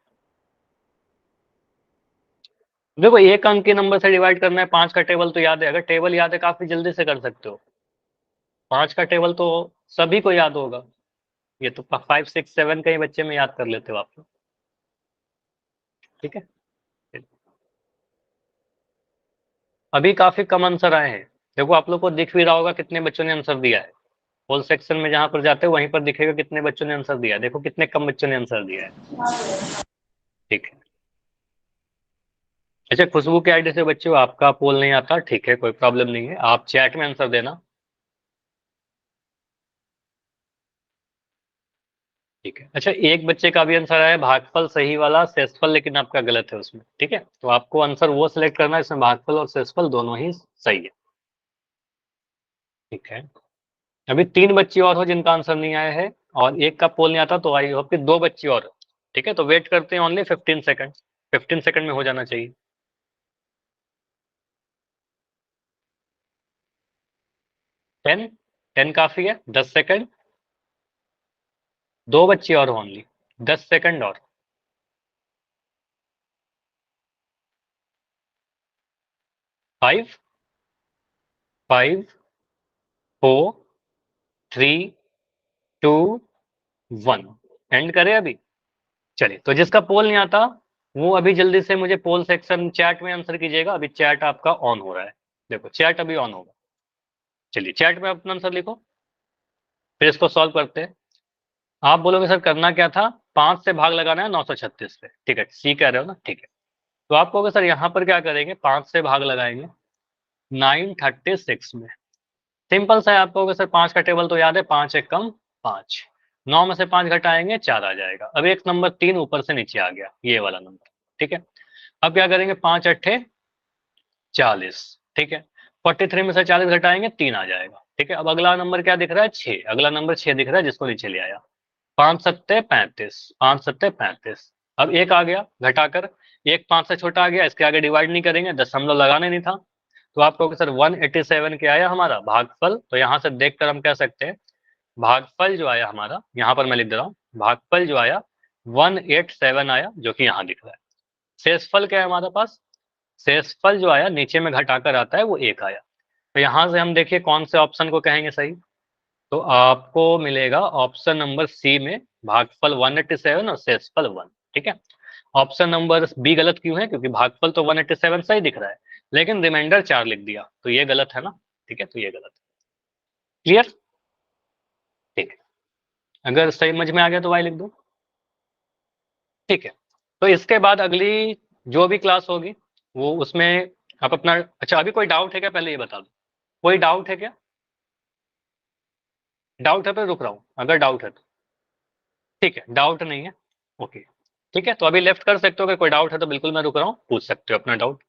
देखो एक अंक के नंबर से डिवाइड करना है, 5 का टेबल तो याद है, अगर टेबल याद है काफी जल्दी से कर सकते हो। 5 का टेबल तो सभी को याद होगा, ये तो 5 6 7 कई बच्चे में याद कर लेते हो आप लोग। ठीक है, अभी काफी कम आंसर आए हैं। देखो आप लोग को दिख भी रहा होगा कितने बच्चों ने आंसर दिया है, होल सेक्शन में जहां पर जाते हो वहीं पर दिखेगा कितने बच्चों ने आंसर दिया है। देखो कितने कम बच्चों ने आंसर दिया है। ठीक है, अच्छा खुशबू के आईडी से बच्चों आपका पोल नहीं आता, ठीक है, कोई प्रॉब्लम नहीं है, आप चैट में आंसर देना। ठीक है, अच्छा एक बच्चे का भी आंसर आया भागफल सही वाला, शेषफल लेकिन आपका गलत है उसमें। ठीक है, तो आपको आंसर वो सिलेक्ट करना है इसमें भागफल और शेषफल दोनों ही सही है। ठीक है, अभी 3 बच्चे और हो जिनका आंसर नहीं आया है, और एक का पोल नहीं आता, तो आई होप कि 2 बच्चे और। ठीक है, तो वेट करते हैं ओनली 15 सेकंड, 15 सेकंड में हो जाना चाहिए। 10, 10 काफी है, 10 सेकंड, 2 बच्चे और ओनली, 10 सेकंड और। 5, 5, 4, 3, 2, 1, एंड करें अभी। चलिए, तो जिसका पोल नहीं आता वो अभी जल्दी से मुझे पोल सेक्शन चैट में आंसर कीजिएगा, अभी चैट आपका ऑन हो रहा है। देखो चैट अभी ऑन होगा, चलिए चैट में अपना आंसर लिखो, फिर इसको सॉल्व करते हैं। आप बोलोगे सर करना क्या था, 5 से भाग लगाना है 936 पे। ठीक है, सी कह रहे हो ना, ठीक है, तो आप कहोगे सर यहाँ पर क्या करेंगे, 5 से भाग लगाएंगे 936 में। सिंपल सा है, आप कहोगे सर 5 का टेबल तो याद है, 5 एक कम 5, 9 में से 5 घटाएंगे 4 आ जाएगा। अब एक नंबर 3 ऊपर से नीचे आ गया, ये वाला नंबर। ठीक है, अब क्या करेंगे, 5 अट्ठे 40। ठीक है, 43 में से 40 घटाएंगे 3 आ जाएगा। ठीक है, अब अगला नंबर क्या दिख रहा है, 6, अगला नंबर 6 दिख रहा है, जिसको नीचे ले आया। 5 सत्ते 35, 5 सत्ते 35। अब एक आ गया घटाकर, एक 5 से छोटा आ गया, इसके आगे डिवाइड नहीं करेंगे, दशमलव लगाने नहीं था। तो आप कहोगे सर 187 क्या आया हमारा भागफल, तो यहाँ से देखकर हम कह सकते हैं भागफल जो आया हमारा, यहाँ पर मैं लिख दे रहा हूँ, भागफल जो आया 187 आया, जो कि यहाँ दिख रहा है। शेषफल क्या है हमारे पास, शेषफल जो आया नीचे में घटाकर आता है वो 1 आया। तो यहाँ से हम देखिए कौन से ऑप्शन को कहेंगे सही, तो आपको मिलेगा ऑप्शन नंबर सी में भागफल 187 और शेषफल 1। ठीक है, ऑप्शन नंबर बी गलत क्यों है, क्योंकि भागफल तो 187 सही दिख रहा है, लेकिन रिमाइंडर 4 लिख दिया, तो ये गलत है ना। ठीक है, तो ये गलत है। क्लियर, ठीक है, अगर सही समझ में आ गया तो वाई लिख दो। ठीक है, तो इसके बाद अगली जो भी क्लास होगी वो उसमें आप अपना, अच्छा अभी कोई डाउट है क्या, पहले ये बता दो, कोई डाउट है क्या, डाउट है तो रुक रहा हूँ अगर डाउट है तो। ठीक है, डाउट नहीं है, ओके। ठीक है, तो अभी लेफ्ट कर सकते हो, अगर कोई डाउट है तो बिल्कुल मैं रुक रहा हूँ, पूछ सकते हो अपना डाउट।